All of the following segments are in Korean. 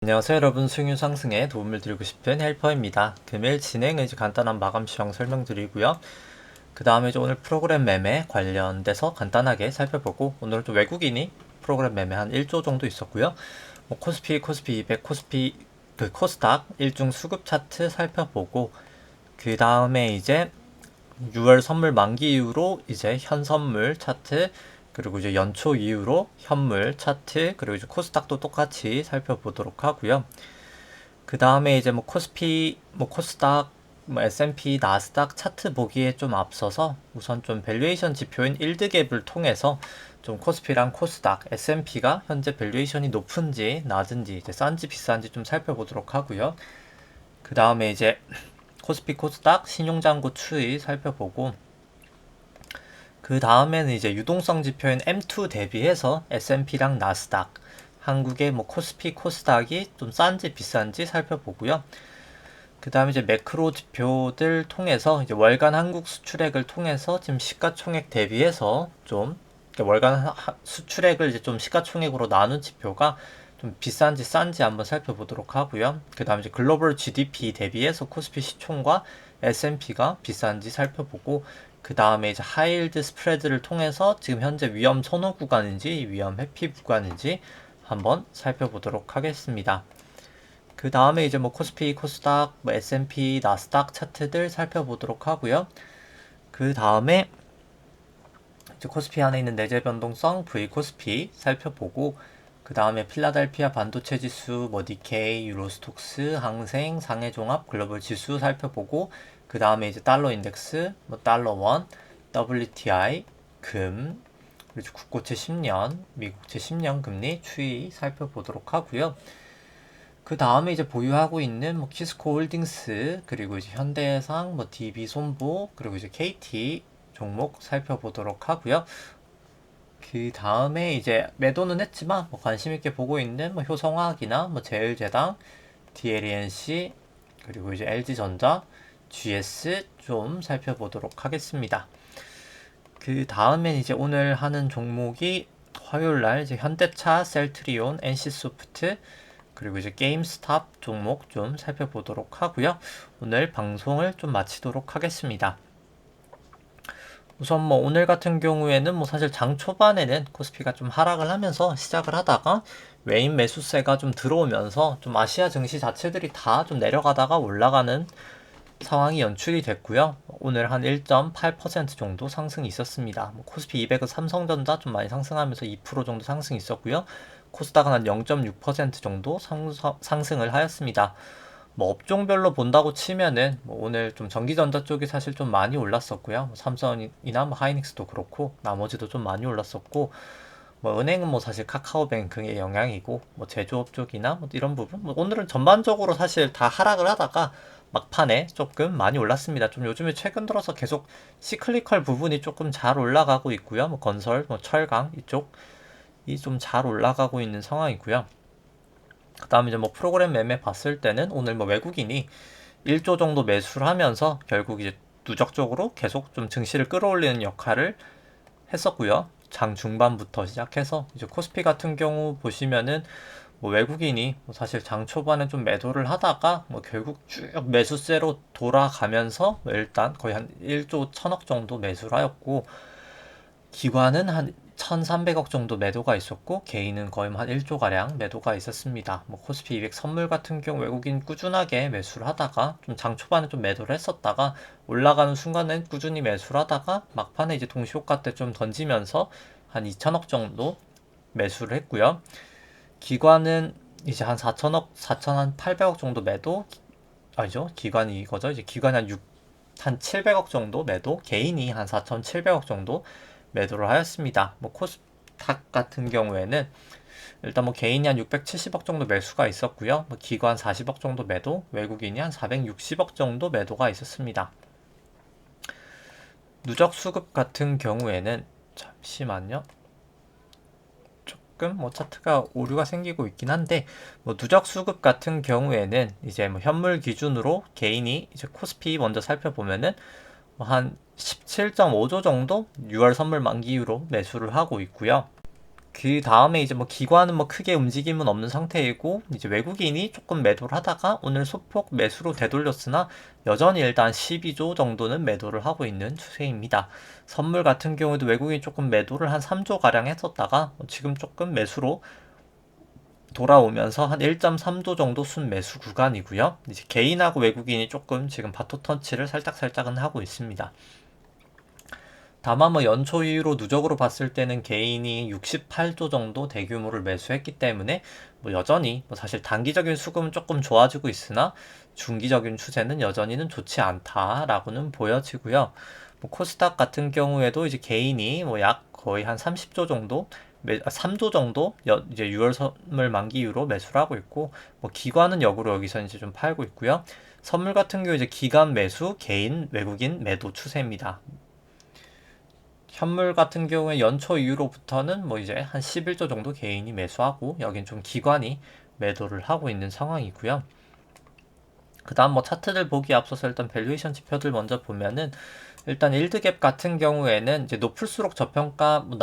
안녕하세요 여러분, 수익률 상승에 도움을 드리고 싶은 헬퍼입니다. 금일 진행의 간단한 마감 시황 설명드리고요. 그 다음에 오늘 프로그램 매매 관련돼서 간단하게 살펴보고, 오늘은 좀 외국인이 프로그램 매매 한 1조 정도 있었고요. 코스피 200, 코스닥 일중 수급 차트 살펴보고, 그 다음에 이제 6월 선물 만기 이후로 이제 현 선물 차트, 그리고 이제 연초 이후로 현물 차트, 그리고 이제 코스닥도 똑같이 살펴보도록 하고요. 그 다음에 이제 코스피, 코스닥, S&P, 나스닥 차트 보기에 좀 앞서서 우선 좀 밸류에이션 지표인 일드갭을 통해서 좀 코스피랑 코스닥, S&P가 현재 밸류에이션이 높은지 낮은지, 이제 싼지 비싼지 좀 살펴보도록 하고요. 그 다음에 이제 코스피, 코스닥 신용잔고 추이 살펴보고, 그 다음에는 이제 유동성 지표인 M2 대비해서 S&P랑 나스닥, 한국의 코스피, 코스닥이 좀 싼지 비싼지 살펴보고요. 그 다음에 이제 매크로 지표들 통해서 이제 월간 한국 수출액을 통해서 지금 시가총액 대비해서 좀 월간 수출액을 이제 좀 시가총액으로 나눈 지표가 좀 비싼지 싼지 한번 살펴보도록 하고요. 그 다음에 이제 글로벌 GDP 대비해서 코스피 시총과 S&P가 비싼지 살펴보고, 그 다음에 이제 하이힐드 스프레드를 통해서 지금 현재 위험 선호 구간인지 위험 회피 구간인지 한번 살펴보도록 하겠습니다. 그 다음에 이제 코스피, 코스닥, S&P, 나스닥 차트들 살펴보도록 하고요. 그 다음에 이제 코스피 안에 있는 내재 변동성 V 코스피 살펴보고, 그 다음에 필라델피아 반도체 지수, 니케이, 유로스톡스, 항생, 상해종합, 글로벌 지수 살펴보고, 그 다음에 이제 달러 인덱스, 달러 원, WTI, 금, 그리고 국고채 10년, 미국채 10년 금리 추이 살펴보도록 하고요. 그 다음에 이제 보유하고 있는 키스코 홀딩스, 그리고 이제 현대해상, DB손보, 그리고 이제 KT 종목 살펴보도록 하고요. 그 다음에 이제 매도는 했지만 관심 있게 보고 있는 효성화학이나 제일제당, DLENC, 그리고 이제 LG전자, GS 좀 살펴보도록 하겠습니다. 그 다음엔 이제 오늘 하는 종목이 화요일날 이제 현대차, 셀트리온, NC소프트, 그리고 이제 게임스탑 종목 좀 살펴보도록 하고요. 오늘 방송을 좀 마치도록 하겠습니다. 우선 오늘 같은 경우에는 사실 장 초반에는 코스피가 좀 하락을 하면서 시작을 하다가 외인 매수세가 좀 들어오면서 좀 아시아 증시 자체들이 다 좀 내려가다가 올라가는 상황이 연출이 됐고요. 오늘 한 1.8% 정도 상승이 있었습니다. 코스피 200은 삼성전자 좀 많이 상승하면서 2% 정도 상승이 있었고요. 코스닥은 한 0.6% 정도 상승을 하였습니다. 업종별로 본다고 치면은 오늘 좀 전기전자 쪽이 사실 좀 많이 올랐었고요. 삼성이나 하이닉스도 그렇고 나머지도 좀 많이 올랐었고, 은행은 사실 카카오뱅크의 영향이고, 제조업 쪽이나 이런 부분, 오늘은 전반적으로 사실 다 하락을 하다가 막판에 조금 많이 올랐습니다. 좀 요즘에 최근 들어서 계속 시클리컬 부분이 조금 잘 올라가고 있고요. 건설, 철강 이쪽이 좀 잘 올라가고 있는 상황이고요. 그 다음에 이제 프로그램 매매 봤을 때는 오늘 외국인이 1조 정도 매수를 하면서 결국 이제 누적적으로 계속 좀 증시를 끌어올리는 역할을 했었고요. 장 중반부터 시작해서 이제 코스피 같은 경우 보시면은 외국인이 사실 장 초반에 좀 매도를 하다가 결국 쭉 매수세로 돌아가면서 일단 거의 한 1조 1000억 정도 매수를 하였고, 기관은 한 1300억 정도 매도가 있었고 개인은 거의 한 1조가량 매도가 있었습니다. 코스피 200 선물 같은 경우 외국인 꾸준하게 매수를 하다가 좀 장 초반에 좀 매도를 했었다가 올라가는 순간엔 꾸준히 매수를 하다가 막판에 이제 동시효과 때 좀 던지면서 한 2000억 정도 매수를 했고요. 기관은 이제 한 4천억, 4,800억 정도 매도, 아니죠. 기관이 이거죠. 이제 기관이 한 700억 정도 매도, 개인이 한 4,700억 정도 매도를 하였습니다. 코스닥 같은 경우에는 일단 개인이 한 670억 정도 매수가 있었고요. 기관 40억 정도 매도, 외국인이 한 460억 정도 매도가 있었습니다. 누적 수급 같은 경우에는 잠시만요. 조금 차트가 오류가 생기고 있긴 한데, 누적 수급 같은 경우에는 이제 현물 기준으로 개인이 이제 코스피 먼저 살펴보면은 한 17.5조 정도 6월 선물 만기 이후로 매수를 하고 있고요. 그 다음에 이제 뭐 기관은 뭐 크게 움직임은 없는 상태이고, 이제 외국인이 조금 매도를 하다가 오늘 소폭 매수로 되돌렸으나 여전히 일단 12조 정도는 매도를 하고 있는 추세입니다. 선물 같은 경우에도 외국인이 조금 매도를 한 3조 가량 했었다가 지금 조금 매수로 돌아오면서 한 1.3조 정도 순매수 구간이고요. 이제 개인하고 외국인이 조금 지금 바토 터치를 살짝은 하고 있습니다. 다만 뭐 연초 이후로 누적으로 봤을 때는 개인이 68조 정도 대규모를 매수했기 때문에 뭐 여전히 뭐 사실 단기적인 수급은 조금 좋아지고 있으나 중기적인 추세는 여전히는 좋지 않다라고는 보여지고요. 뭐 코스닥 같은 경우에도 이제 개인이 뭐 약 거의 한 30조 정도 3조 정도 이제 6월 선물 만기 이후로 매수를 하고 있고, 뭐 기관은 역으로 여기서 이제 좀 팔고 있고요. 선물 같은 경우 이제 기관 매수, 개인 외국인 매도 추세입니다. 현물 같은 경우에 연초 이후로부터는 뭐 이제 한 11조 정도 개인이 매수하고 여긴 좀 기관이 매도를 하고 있는 상황이고요. 그 다음 뭐 차트들 보기 앞서서 일단 밸류에이션 지표들 먼저 보면은 일단 일드갭 같은 경우에는 이제 높을수록 저평가, 뭐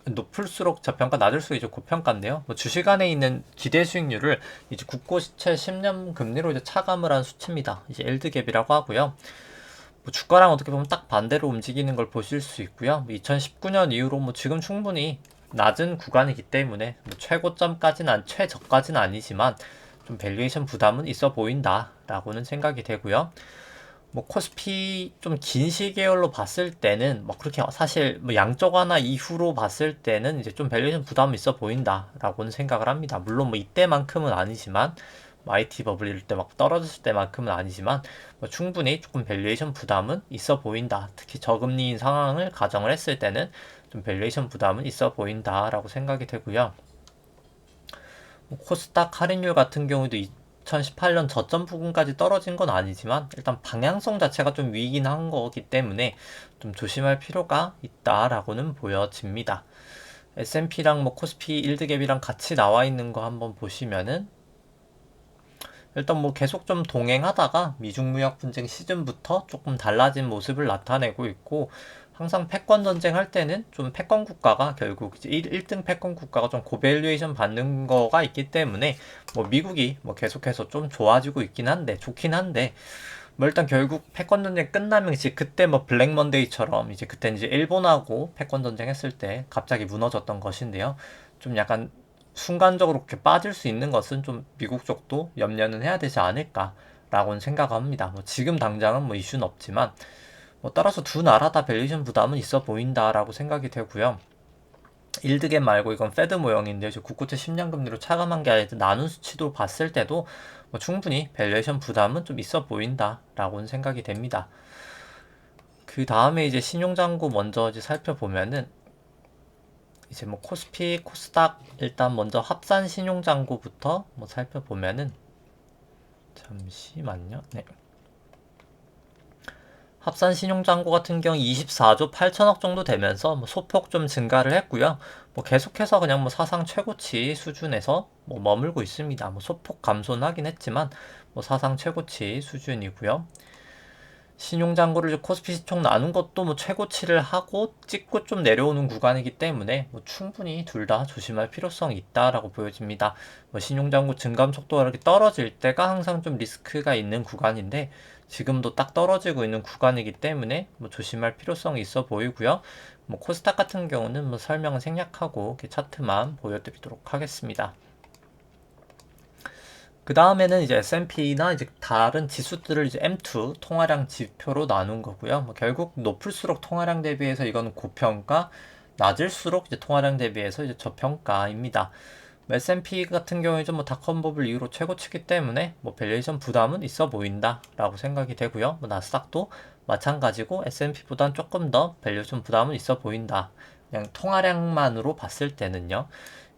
높을수록 저평가, 낮을수록 이제 고평가인데요. 뭐 주식 안에 있는 기대 수익률을 이제 국고시채 10년 금리로 이제 차감을 한 수치입니다. 이제 일드갭이라고 하고요. 뭐 주가랑 어떻게 보면 딱 반대로 움직이는 걸 보실 수 있고요. 2019년 이후로 뭐 지금 충분히 낮은 구간이기 때문에 뭐 최저까지는 아니지만 좀 밸류에이션 부담은 있어 보인다라고는 생각이 되고요. 뭐 코스피 좀 긴 시계열로 봤을 때는 뭐 그렇게 사실 뭐 양적 완화 이후로 봤을 때는 이제 좀 밸류에이션 부담이 있어 보인다라고는 생각을 합니다. 물론 뭐 이때만큼은 아니지만 IT 버블 이럴 때 막 떨어졌을 때만큼은 아니지만 뭐 충분히 조금 밸류에이션 부담은 있어 보인다. 특히 저금리인 상황을 가정을 했을 때는 좀 밸류에이션 부담은 있어 보인다라고 생각이 되고요. 뭐 코스닥 할인율 같은 경우도 2018년 저점 부근까지 떨어진 건 아니지만 일단 방향성 자체가 좀 위이긴 한 거기 때문에 좀 조심할 필요가 있다라고는 보여집니다. S&P랑 뭐 코스피 일드갭이랑 같이 나와 있는 거 한번 보시면은 일단 뭐 계속 좀 동행하다가 미중 무역 분쟁 시즌부터 조금 달라진 모습을 나타내고 있고, 항상 패권 전쟁 할 때는 좀 패권 국가가 결국 이제 1등 패권 국가가 좀 고밸류에이션 받는 거가 있기 때문에 뭐 미국이 뭐 계속해서 좀 좋아지고 있긴 한데 좋긴 한데 뭐 일단 결국 패권 전쟁 끝나면 이제 그때 뭐 블랙 먼데이처럼 이제 그때 이제 일본하고 패권 전쟁 했을 때 갑자기 무너졌던 것인데요. 좀 약간 순간적으로 그렇게 빠질 수 있는 것은 좀 미국 쪽도 염려는 해야 되지 않을까라고는 생각합니다. 뭐 지금 당장은 뭐 이슈는 없지만 뭐 따라서 두 나라 다 밸류에이션 부담은 있어 보인다라고 생각이 되고요. 일드갭 말고 이건 페드 모형인데 국고채 10년 금리로 차감한 게 아니라 나눈 수치도 봤을 때도 뭐 충분히 밸류에이션 부담은 좀 있어 보인다라고는 생각이 됩니다. 그 다음에 이제 신용장고 먼저 이제 살펴보면은 이제 뭐 코스피, 코스닥 일단 먼저 합산 신용장고부터 뭐 살펴보면은 잠시만요. 네. 합산 신용장고 같은 경우 24조 8천억 정도 되면서 뭐 소폭 좀 증가를 했고요. 뭐 계속해서 그냥 뭐 사상 최고치 수준에서 뭐 머물고 있습니다. 뭐 소폭 감소는 하긴 했지만 뭐 사상 최고치 수준이고요. 신용장고를 코스피 시총 나눈 것도 뭐 최고치를 하고 찍고 좀 내려오는 구간이기 때문에 뭐 충분히 둘 다 조심할 필요성이 있다라고 보여집니다. 뭐 신용장고 증감 속도가 이렇게 떨어질 때가 항상 좀 리스크가 있는 구간인데 지금도 딱 떨어지고 있는 구간이기 때문에 뭐 조심할 필요성이 있어 보이고요. 뭐 코스닥 같은 경우는 뭐 설명은 생략하고 이렇게 차트만 보여드리도록 하겠습니다. 그 다음에는 이제 S&P나 이제 다른 지수들을 이제 M2 통화량 지표로 나눈 거고요. 뭐 결국 높을수록 통화량 대비해서 이거는 고평가, 낮을수록 이제 통화량 대비해서 이제 저평가입니다. 뭐 S&P 같은 경우에 좀 뭐 닷컴 버블 이후로 최고치기 때문에 뭐 밸류에이션 부담은 있어 보인다라고 생각이 되고요. 뭐 나스닥도 마찬가지고 S&P보다는 조금 더 밸류에이션 부담은 있어 보인다. 그냥 통화량만으로 봤을 때는요.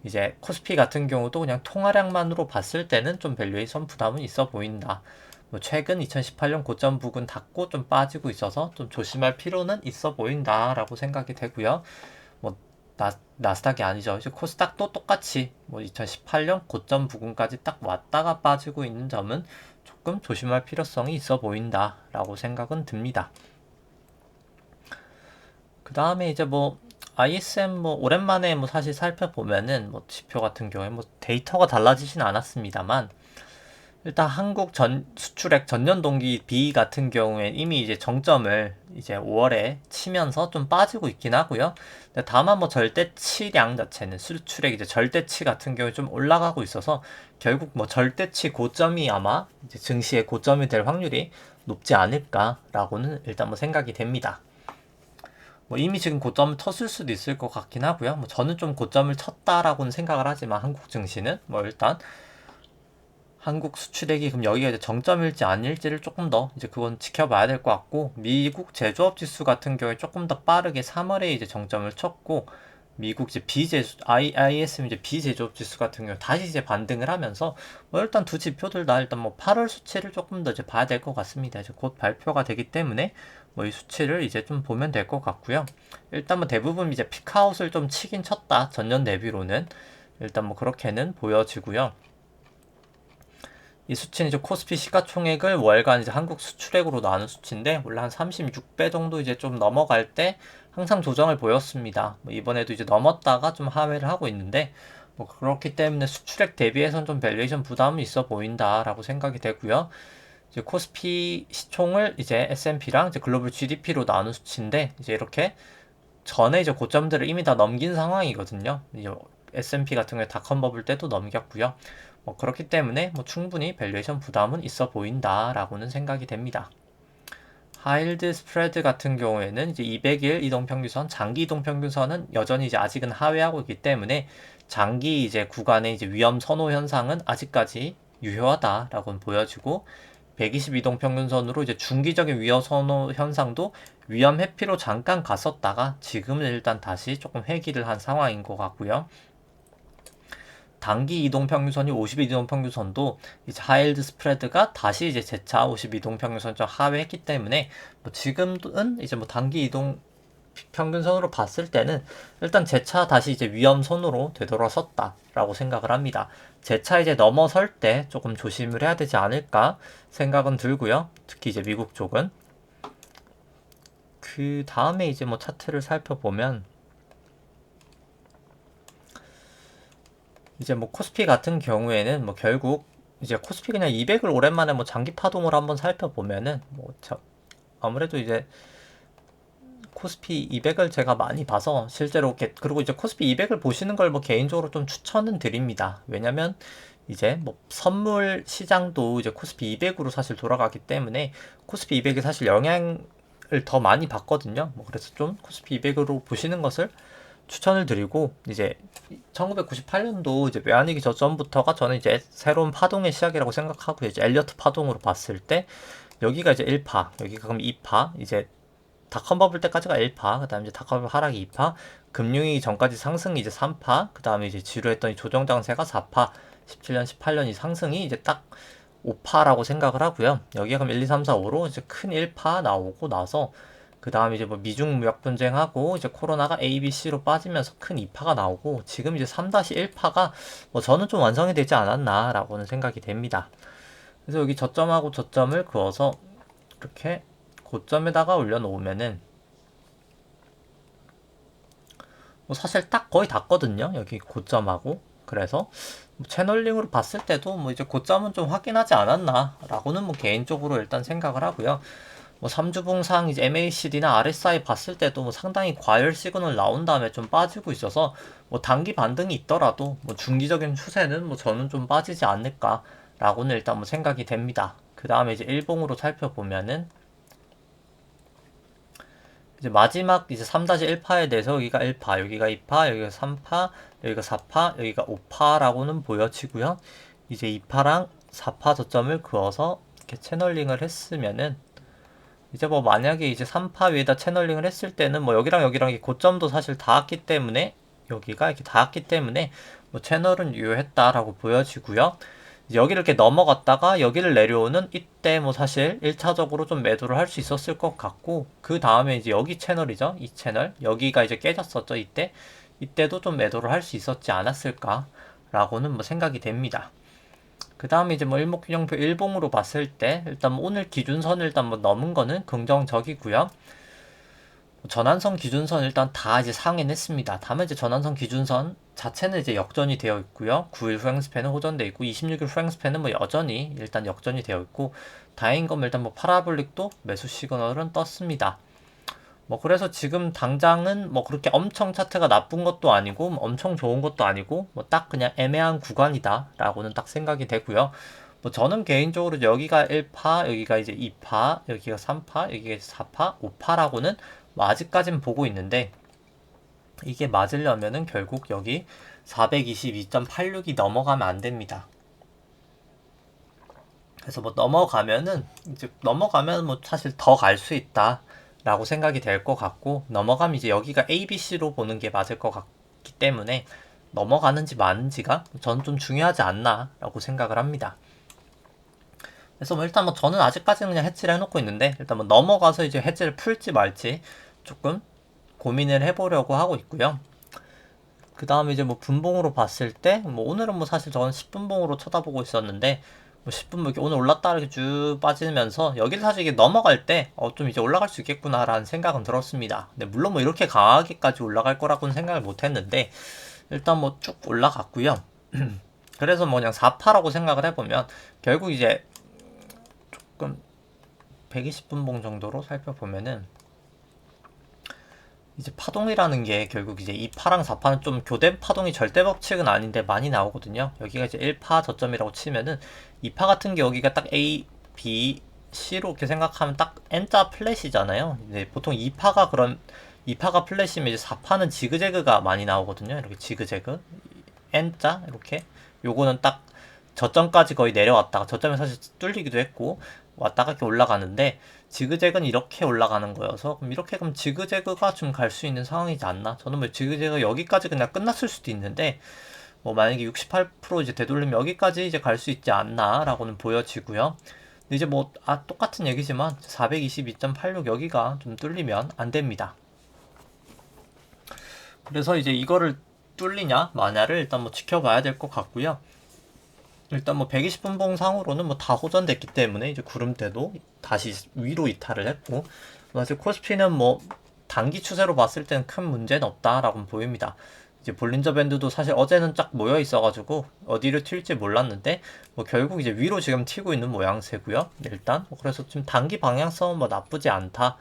이제 코스피 같은 경우도 그냥 통화량만으로 봤을 때는 좀 밸류에이션 부담은 있어 보인다. 뭐 최근 2018년 고점 부근 닫고 좀 빠지고 있어서 좀 조심할 필요는 있어 보인다라고 생각이 되고요. 뭐 나스닥이 아니죠. 이제 코스닥도 똑같이 뭐 2018년 고점 부근까지 딱 왔다가 빠지고 있는 점은 조금 조심할 필요성이 있어 보인다라고 생각은 듭니다. 그 다음에 이제 뭐 ISM 뭐 오랜만에 뭐 사실 살펴보면은 뭐 지표 같은 경우에 뭐 데이터가 달라지진 않았습니다만 일단 한국 수출액 전년 동기 B 같은 경우에 이미 이제 정점을 이제 5월에 치면서 좀 빠지고 있긴 하고요. 근데 다만 뭐 절대치량 자체는 수출액 이제 절대치 같은 경우에 좀 올라가고 있어서 결국 뭐 절대치 고점이 아마 이제 증시의 고점이 될 확률이 높지 않을까라고는 일단 뭐 생각이 됩니다. 뭐 이미 지금 고점을 쳤을 수도 있을 것 같긴 하고요. 뭐 저는 좀 고점을 쳤다라고는 생각을 하지만 한국 증시는 뭐 일단 한국 수출액이 그럼 여기가 이제 정점일지 아닐지를 조금 더 이제 그건 지켜봐야 될 것 같고, 미국 제조업 지수 같은 경우에 조금 더 빠르게 3월에 이제 정점을 쳤고, 미국 이제 ISM 이제 비제조업 지수 같은 경우 다시 이제 반등을 하면서 뭐 일단 두 지표들 다 일단 뭐 8월 수치를 조금 더 이제 봐야 될 것 같습니다. 이제 곧 발표가 되기 때문에 뭐 이 수치를 이제 좀 보면 될 것 같고요. 일단 뭐 대부분 이제 피크아웃을 좀 치긴 쳤다. 전년 대비로는 일단 뭐 그렇게는 보여지고요. 이 수치는 이제 코스피 시가총액을 월간 이제 한국 수출액으로 나눈 수치인데 원래 한 36배 정도 이제 좀 넘어갈 때 항상 조정을 보였습니다. 뭐 이번에도 이제 넘었다가 좀 하회를 하고 있는데 뭐 그렇기 때문에 수출액 대비해선 좀 밸류에이션 부담이 있어 보인다라고 생각이 되고요. 이제 코스피 시총을 이제 S&P랑 이제 글로벌 GDP로 나눈 수치인데 이제 이렇게 전에 이제 고점들을 이미 다 넘긴 상황이거든요. 이제 S&P 같은 경우에 닷컴 버블 때도 넘겼고요. 뭐 그렇기 때문에 뭐 충분히 밸류에이션 부담은 있어 보인다라고는 생각이 됩니다. 하일드 스프레드 같은 경우에는 이제 200일 이동평균선, 장기 이동평균선은 여전히 이제 아직은 하회하고 있기 때문에 장기 이제 구간의 이제 위험 선호 현상은 아직까지 유효하다라고 보여지고 120 이동평균선으로 이제 중기적인 위험 선호 현상도 위험 회피로 잠깐 갔었다가 지금은 일단 다시 조금 회귀를 한 상황인 것 같고요. 단기 이동평균선이 50 이동평균선도 이제 하일드 스프레드가 다시 이제 재차 50 이동평균선 좀 하회했기 때문에 뭐 지금은 이제 뭐 단기 이동 평균선으로 봤을 때는 일단 재차 다시 이제 위험선으로 되돌아섰다라고 생각을 합니다. 재차 이제 넘어설 때 조금 조심을 해야 되지 않을까 생각은 들고요. 특히 이제 미국 쪽은 그 다음에 이제 뭐 차트를 살펴보면 이제 뭐 코스피 같은 경우에는 뭐 결국 이제 코스피 그냥 200을 오랜만에 뭐 장기 파동을 한번 살펴보면은 뭐 아무래도 이제 코스피 200을 제가 많이 봐서 실제로 그리고 이제 코스피 200을 보시는 걸 뭐 개인적으로 좀 추천은 드립니다. 왜냐면 이제 뭐 선물 시장도 이제 코스피 200으로 사실 돌아가기 때문에 코스피 200이 사실 영향을 더 많이 받거든요. 뭐 그래서 좀 코스피 200으로 보시는 것을 추천을 드리고 이제 1998년도 이제 외환위기 저점부터가 저는 이제 새로운 파동의 시작이라고 생각하고 이제 엘리어트 파동으로 봤을 때 여기가 이제 1파, 여기가 그럼 2파, 이제 닷컴 버블 때까지가 1파, 그 다음에 이제 닷컴 버블 하락이 2파, 금융위기 전까지 상승이 이제 3파, 그 다음에 이제 지루했던 이 조정장세가 4파, 17년, 18년 이 상승이 이제 딱 5파라고 생각을 하고요. 여기가 그럼 1, 2, 3, 4, 5로 이제 큰 1파 나오고 나서 그 다음에 이제 뭐 미중 무역 분쟁하고 이제 코로나가 A, B, C로 빠지면서 큰 2파가 나오고 지금 이제 3-1파가 뭐 저는 좀 완성이 되지 않았나라고는 생각이 됩니다. 그래서 여기 저점하고 저점을 그어서 이렇게 고점에다가 올려놓으면은 뭐 사실 딱 거의 닿거든요. 여기 고점하고. 그래서 뭐 채널링으로 봤을 때도 뭐 이제 고점은 좀 확인하지 않았나라고는 뭐 개인적으로 일단 생각을 하고요. 뭐 3주봉상 이제 MACD나 RSI 봤을 때도 뭐 상당히 과열 시그널 나온 다음에 좀 빠지고 있어서 뭐 단기 반등이 있더라도 뭐 중기적인 추세는 뭐 저는 좀 빠지지 않을까라고는 일단 뭐 생각이 됩니다. 그 다음에 이제 일봉으로 살펴보면은 이제 마지막 이제 3-1파에 대해서 여기가 1파, 여기가 2파, 여기가 3파, 여기가 4파, 여기가 5파라고는 보여지고요. 이제 2파랑 4파 저점을 그어서 이렇게 채널링을 했으면은 이제 뭐 만약에 이제 3파 위에다 채널링을 했을 때는 뭐 여기랑 여기랑 고점도 사실 닿았기 때문에 여기가 이렇게 닿았기 때문에 뭐 채널은 유효했다라고 보여지고요. 여기를 이렇게 넘어갔다가 여기를 내려오는 이때 뭐 사실 1차적으로 좀 매도를 할 수 있었을 것 같고 그 다음에 이제 여기 채널이죠. 이 채널 여기가 이제 깨졌었죠. 이때도 좀 매도를 할 수 있었지 않았을까 라고는 뭐 생각이 됩니다. 그 다음에 이제 뭐 일목균형표 일봉으로 봤을 때 일단 뭐 오늘 기준선을 일단 뭐 넘은 거는 긍정적이고요. 전환선 기준선 일단 다 이제 상회했습니다. 다만 이제 전환선 기준선 자체는 이제 역전이 되어 있고요. 9일 후행 스팬은 호전되어 있고 26일 후행 스팬은 뭐 여전히 일단 역전이 되어 있고, 다행인 건 일단 뭐 파라볼릭도 매수 시그널은 떴습니다. 뭐 그래서 지금 당장은 뭐 그렇게 엄청 차트가 나쁜 것도 아니고 뭐 엄청 좋은 것도 아니고 뭐 딱 그냥 애매한 구간이다 라고는 딱 생각이 되고요. 뭐 저는 개인적으로 여기가 1파, 여기가 이제 2파, 여기가 3파, 여기가 4파, 5파라고는 뭐 아직까진 보고 있는데, 이게 맞으려면은 결국 여기 422.86이 넘어가면 안 됩니다. 그래서 뭐 넘어가면은 이제 넘어가면 뭐 사실 더 갈 수 있다 라고 생각이 될 것 같고, 넘어가면 이제 여기가 ABC로 보는 게 맞을 것 같기 때문에 넘어가는지 마는지가 저는 좀 중요하지 않나 라고 생각을 합니다. 그래서 뭐 일단 뭐 저는 아직까지는 그냥 해지를 해놓고 있는데, 일단 뭐 넘어가서 이제 해지를 풀지 말지 조금 고민을 해보려고 하고 있고요. 그 다음에 이제 뭐 분봉으로 봤을 때, 뭐 오늘은 뭐 사실 저는 10분봉으로 쳐다보고 있었는데, 뭐 10분 뭐 이렇게 오늘 올랐다 이렇게 쭉 빠지면서 여기를 사실 이게 넘어갈 때 좀 이제 올라갈 수 있겠구나라는 생각은 들었습니다. 근데 물론 뭐 이렇게 강하게까지 올라갈 거라고는 생각을 못 했는데, 일단 뭐 쭉 올라갔고요. 그래서 뭐 그냥 4파라고 생각을 해보면 결국 이제 조금 120분봉 정도로 살펴보면은 이제 파동이라는 게 결국 이제 2파랑 4파는 좀 교대 파동이 절대 법칙은 아닌데 많이 나오거든요. 여기가 이제 1파 저점이라고 치면은 2파 같은 게 여기가 딱 A, B, C로 이렇게 생각하면 딱 N자 플랫이잖아요. 이제 보통 2파가 그런 2파가 플랫이면 이제 4파는 지그재그가 많이 나오거든요. 이렇게 지그재그 N자 이렇게, 요거는 딱 저점까지 거의 내려왔다가 저점에 사실 뚫리기도 했고 왔다가 이렇게 올라가는데, 지그재그는 이렇게 올라가는 거여서 그럼 이렇게 그럼 지그재그가 좀 갈 수 있는 상황이지 않나? 저는 뭐 지그재그 여기까지 그냥 끝났을 수도 있는데, 뭐 만약에 68% 이제 되돌리면 여기까지 이제 갈 수 있지 않나라고는 보여지고요. 근데 이제 뭐 똑같은 얘기지만 422.86 여기가 좀 뚫리면 안 됩니다. 그래서 이제 이거를 뚫리냐 마냐를 일단 뭐 지켜봐야 될 것 같고요. 일단 뭐 120분봉 상으로는 뭐 다 호전됐기 때문에 이제 구름대도 다시 위로 이탈을 했고, 사실 코스피는 뭐 단기 추세로 봤을 때는 큰 문제는 없다라고 보입니다. 이제 볼린저 밴드도 사실 어제는 쫙 모여 있어가지고 어디로 튈지 몰랐는데 뭐 결국 이제 위로 지금 튀고 있는 모양새고요. 일단 뭐 그래서 좀 단기 방향성은 뭐 나쁘지 않다.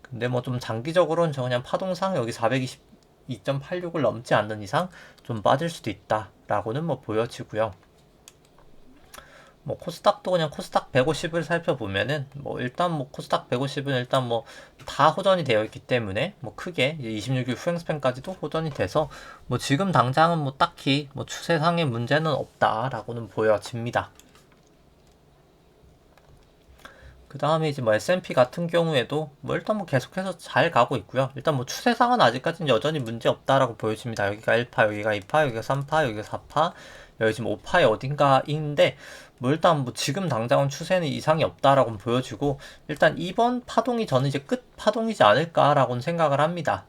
근데 뭐 좀 장기적으로는 저 그냥 파동상 여기 422.86을 넘지 않는 이상 좀 빠질 수도 있다라고는 뭐 보여지고요. 뭐 코스닥도 그냥 코스닥 150을 살펴보면은 뭐 일단 뭐 코스닥 150은 일단 뭐 다 호전이 되어 있기 때문에 뭐 크게 26일 후행 스팬까지도 호전이 돼서 뭐 지금 당장은 뭐 딱히 뭐 추세상의 문제는 없다라고는 보여집니다. 그 다음에 이제 뭐 S&P 같은 경우에도 뭐 일단 뭐 계속해서 잘 가고 있고요. 일단 뭐 추세상은 아직까지는 여전히 문제 없다라고 보여집니다. 여기가 1파, 여기가 2파, 여기가 3파, 여기가 4파, 여기 지금 5파의 어딘가인데 뭐 일단 뭐 지금 당장은 추세는 이상이 없다라고 보여지고, 일단 이번 파동이 저는 이제 끝 파동이지 않을까라고는 생각을 합니다.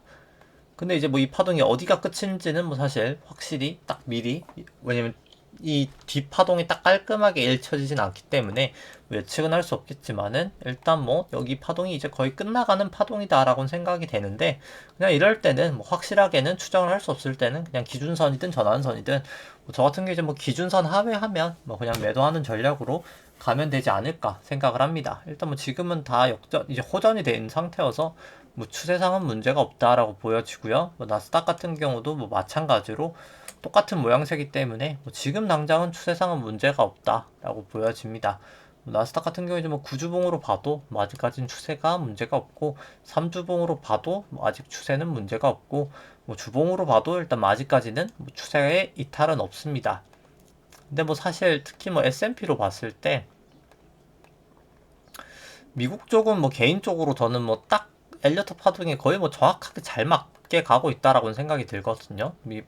근데 이제 뭐 이 파동이 어디가 끝인지는 뭐 사실 확실히 딱 미리, 왜냐면 이 뒷파동이 딱 깔끔하게 일쳐지진 않기 때문에 예측은 할 수 없겠지만은, 일단 뭐 여기 파동이 이제 거의 끝나가는 파동이다라고는 생각이 되는데, 그냥 이럴 때는 뭐 확실하게는 추정을 할 수 없을 때는 그냥 기준선이든 전환선이든 뭐저 같은 경우 이제 뭐 기준선 하회하면 뭐 그냥 매도하는 전략으로 가면 되지 않을까 생각을 합니다. 일단 뭐 지금은 다 역전 이제 호전이 된 상태여서 뭐 추세상은 문제가 없다라고 보여지고요. 뭐 나스닥 같은 경우도 뭐 마찬가지로 똑같은 모양새이기 때문에 뭐 지금 당장은 추세상은 문제가 없다라고 보여집니다. 뭐 나스닥 같은 경우에 뭐 9주봉으로 봐도 뭐 아직까지는 추세가 문제가 없고, 3주봉으로 봐도 뭐 아직 추세는 문제가 없고, 뭐 주봉으로 봐도 일단 뭐 아직까지는 뭐 추세의 이탈은 없습니다. 근데 뭐 사실 특히 뭐 S&P로 봤을 때 미국 쪽은 뭐 개인적으로 저는 뭐 딱 엘리어트 파동에 거의 뭐 정확하게 잘 맞게 가고 있다라고는 생각이 들거든요. 근데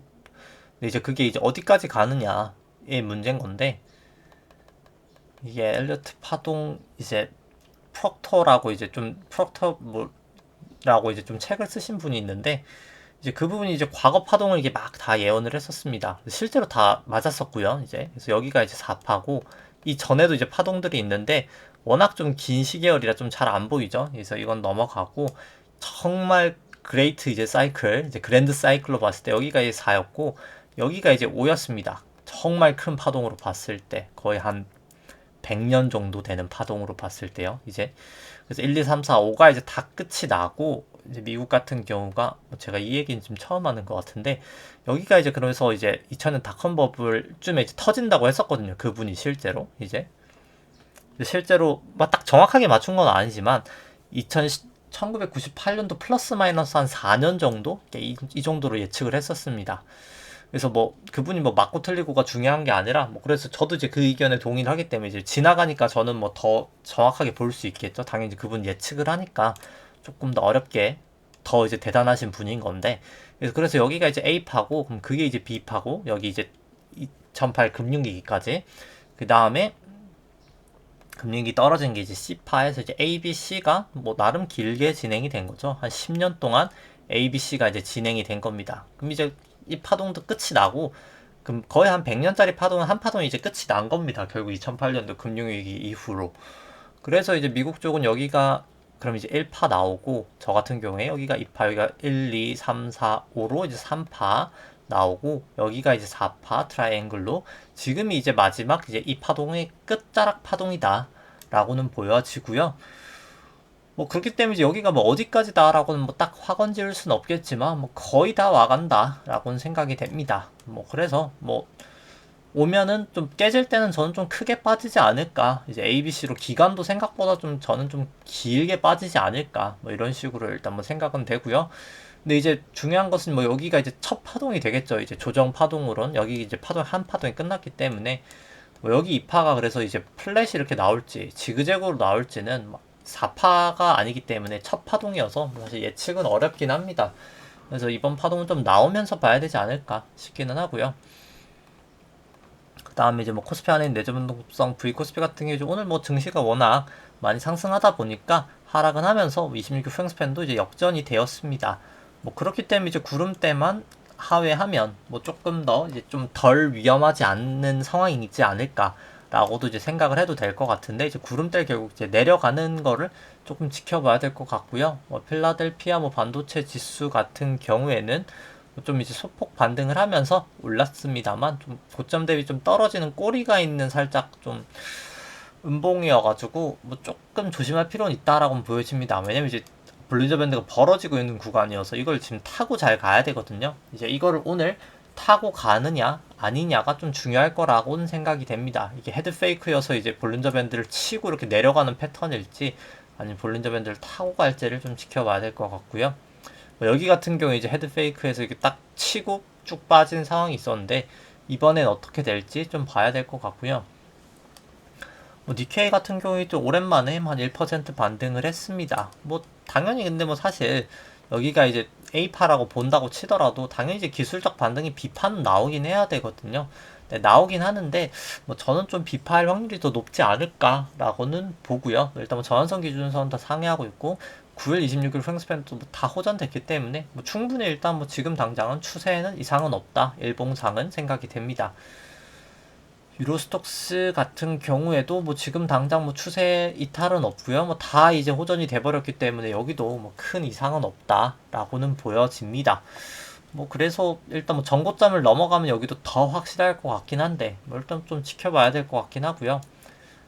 이제 그게 이제 어디까지 가느냐의 문제인 건데, 이게 엘리어트 파동 이제 프록터라고 이제 좀 프록터 뭐라고 이제 좀 책을 쓰신 분이 있는데, 이제 그 부분이 이제 과거 파동을 이게 막 다 예언을 했었습니다. 실제로 다 맞았었고요. 이제 그래서 여기가 이제 4파고 이 전에도 이제 파동들이 있는데 워낙 좀 긴 시계열이라 좀 잘 안 보이죠. 그래서 이건 넘어가고, 정말 그레이트 이제 사이클, 이제 그랜드 사이클로 봤을 때 여기가 이제 4였고 여기가 이제 5였습니다. 정말 큰 파동으로 봤을 때 거의 한 100년 정도 되는 파동으로 봤을 때요. 이제 그래서 1, 2, 3, 4, 5가 이제 다 끝이 나고 이제 미국 같은 경우가 제가 이 얘기는 지금 처음 하는 것 같은데 여기가 이제 그래서 이제 2000년 닷컴 버블쯤에 이제 터진다고 했었거든요. 그분이 실제로 이제 실제로 딱 정확하게 맞춘 건 아니지만 1998년도 플러스 마이너스 한 4년 정도 이 정도로 예측을 했었습니다. 그래서 뭐 그분이 뭐 맞고 틀리고가 중요한 게 아니라 뭐 그래서 저도 이제 그 의견에 동의를 하기 때문에 이제 지나가니까 저는 뭐 더 정확하게 볼 수 있겠죠. 당연히 그분 예측을 하니까 조금 더 어렵게 더 이제 대단하신 분인 건데 그래서 여기가 이제 A파고 그럼 그게 이제 B파고 여기 이제 2008 금융위기까지 그 다음에 금융이 떨어진 게 이제 C파에서 이제 A, B, C가 뭐 나름 길게 진행이 된 거죠. 한 10년 동안 A, B, C가 이제 진행이 된 겁니다. 그럼 이제 이 파동도 끝이 나고 그럼 거의 한 100년짜리 파동은 한 파동이 이제 끝이 난 겁니다. 결국 2008년도 금융위기 이후로. 그래서 이제 미국 쪽은 여기가 그럼 이제 1파 나오고 저 같은 경우에 여기가 2파 여기가 1, 2, 3, 4, 5로 이제 3파 나오고 여기가 이제 4파 트라이앵글로 지금이 이제 마지막 이제 이 파동의 끝자락 파동이다 라고는 보여지고요. 뭐 그렇기 때문에 이제 여기가 뭐 어디까지다 라고는 뭐 딱 확언 지을 수는 없겠지만 뭐 거의 다 와간다 라고는 생각이 됩니다. 뭐 그래서 뭐 오면은 좀 깨질 때는 저는 좀 크게 빠지지 않을까. 이제 ABC로 기간도 생각보다 좀 저는 좀 길게 빠지지 않을까. 뭐 이런 식으로 일단 뭐 생각은 되고요. 근데 이제 중요한 것은 뭐 여기가 이제 첫 파동이 되겠죠. 이제 조정 파동으론 여기 이제 파동 한 파동이 끝났기 때문에 뭐 여기 2파가 그래서 이제 플랫이 이렇게 나올지 지그재그로 나올지는 4파가 아니기 때문에 첫 파동이어서 사실 예측은 어렵긴 합니다. 그래서 이번 파동은 좀 나오면서 봐야 되지 않을까 싶기는 하고요. 그 다음에 이제 뭐 코스피 안에 있는 내재변동성 V 코스피 같은 경우 오늘 뭐 증시가 워낙 많이 상승하다 보니까 하락은 하면서 26일 후행스팬도 이제 역전이 되었습니다. 뭐 그렇기 때문에 이제 구름대만 하회하면 뭐 조금 더 이제 좀 덜 위험하지 않는 상황이 있지 않을까라고도 이제 생각을 해도 될 것 같은데 이제 구름대 결국 이제 내려가는 거를 조금 지켜봐야 될 것 같고요. 뭐 필라델피아 뭐 반도체 지수 같은 경우에는 좀 이제 소폭 반등을 하면서 올랐습니다만 좀 고점 대비 좀 떨어지는 꼬리가 있는 살짝 좀 음봉이어가지고 뭐 조금 조심할 필요는 있다라고 보여집니다. 왜냐면 이제 볼린저 밴드가 벌어지고 있는 구간이어서 이걸 지금 타고 잘 가야 되거든요. 이제 이거를 오늘 타고 가느냐 아니냐가 좀 중요할 거라고는 생각이 됩니다. 이게 헤드 페이크여서 이제 볼린저 밴드를 치고 이렇게 내려가는 패턴일지 아니면 볼린저 밴드를 타고 갈지를 좀 지켜봐야 될 것 같고요. 여기 같은 경우에 이제 헤드 페이크에서 이렇게 딱 치고 쭉 빠진 상황이 있었는데 이번엔 어떻게 될지 좀 봐야 될 것 같고요. 뭐 니케이 같은 경우에 좀 오랜만에 한 1% 반등을 했습니다. 뭐 당연히 근데 뭐 사실 여기가 이제 A파라고 본다고 치더라도 당연히 이제 기술적 반등이 B파는 나오긴 해야 되거든요. 네, 나오긴 하는데 뭐 저는 좀 B파일 확률이 더 높지 않을까라고는 보고요. 일단 뭐 저한선 기준선은 다 상회하고 있고 9일, 26일 프랭스팬도 다 호전됐기 때문에 뭐 충분히 일단 뭐 지금 당장은 추세에는 이상은 없다. 일봉상은 생각이 됩니다. 유로스톡스 같은 경우에도 뭐 지금 당장 뭐 추세 이탈은 없고요. 뭐 다 이제 호전이 돼버렸기 때문에 여기도 뭐 큰 이상은 없다라고는 보여집니다. 뭐 그래서 일단 뭐 전고점을 넘어가면 여기도 더 확실할 것 같긴 한데 뭐 일단 좀 지켜봐야 될 것 같긴 하고요.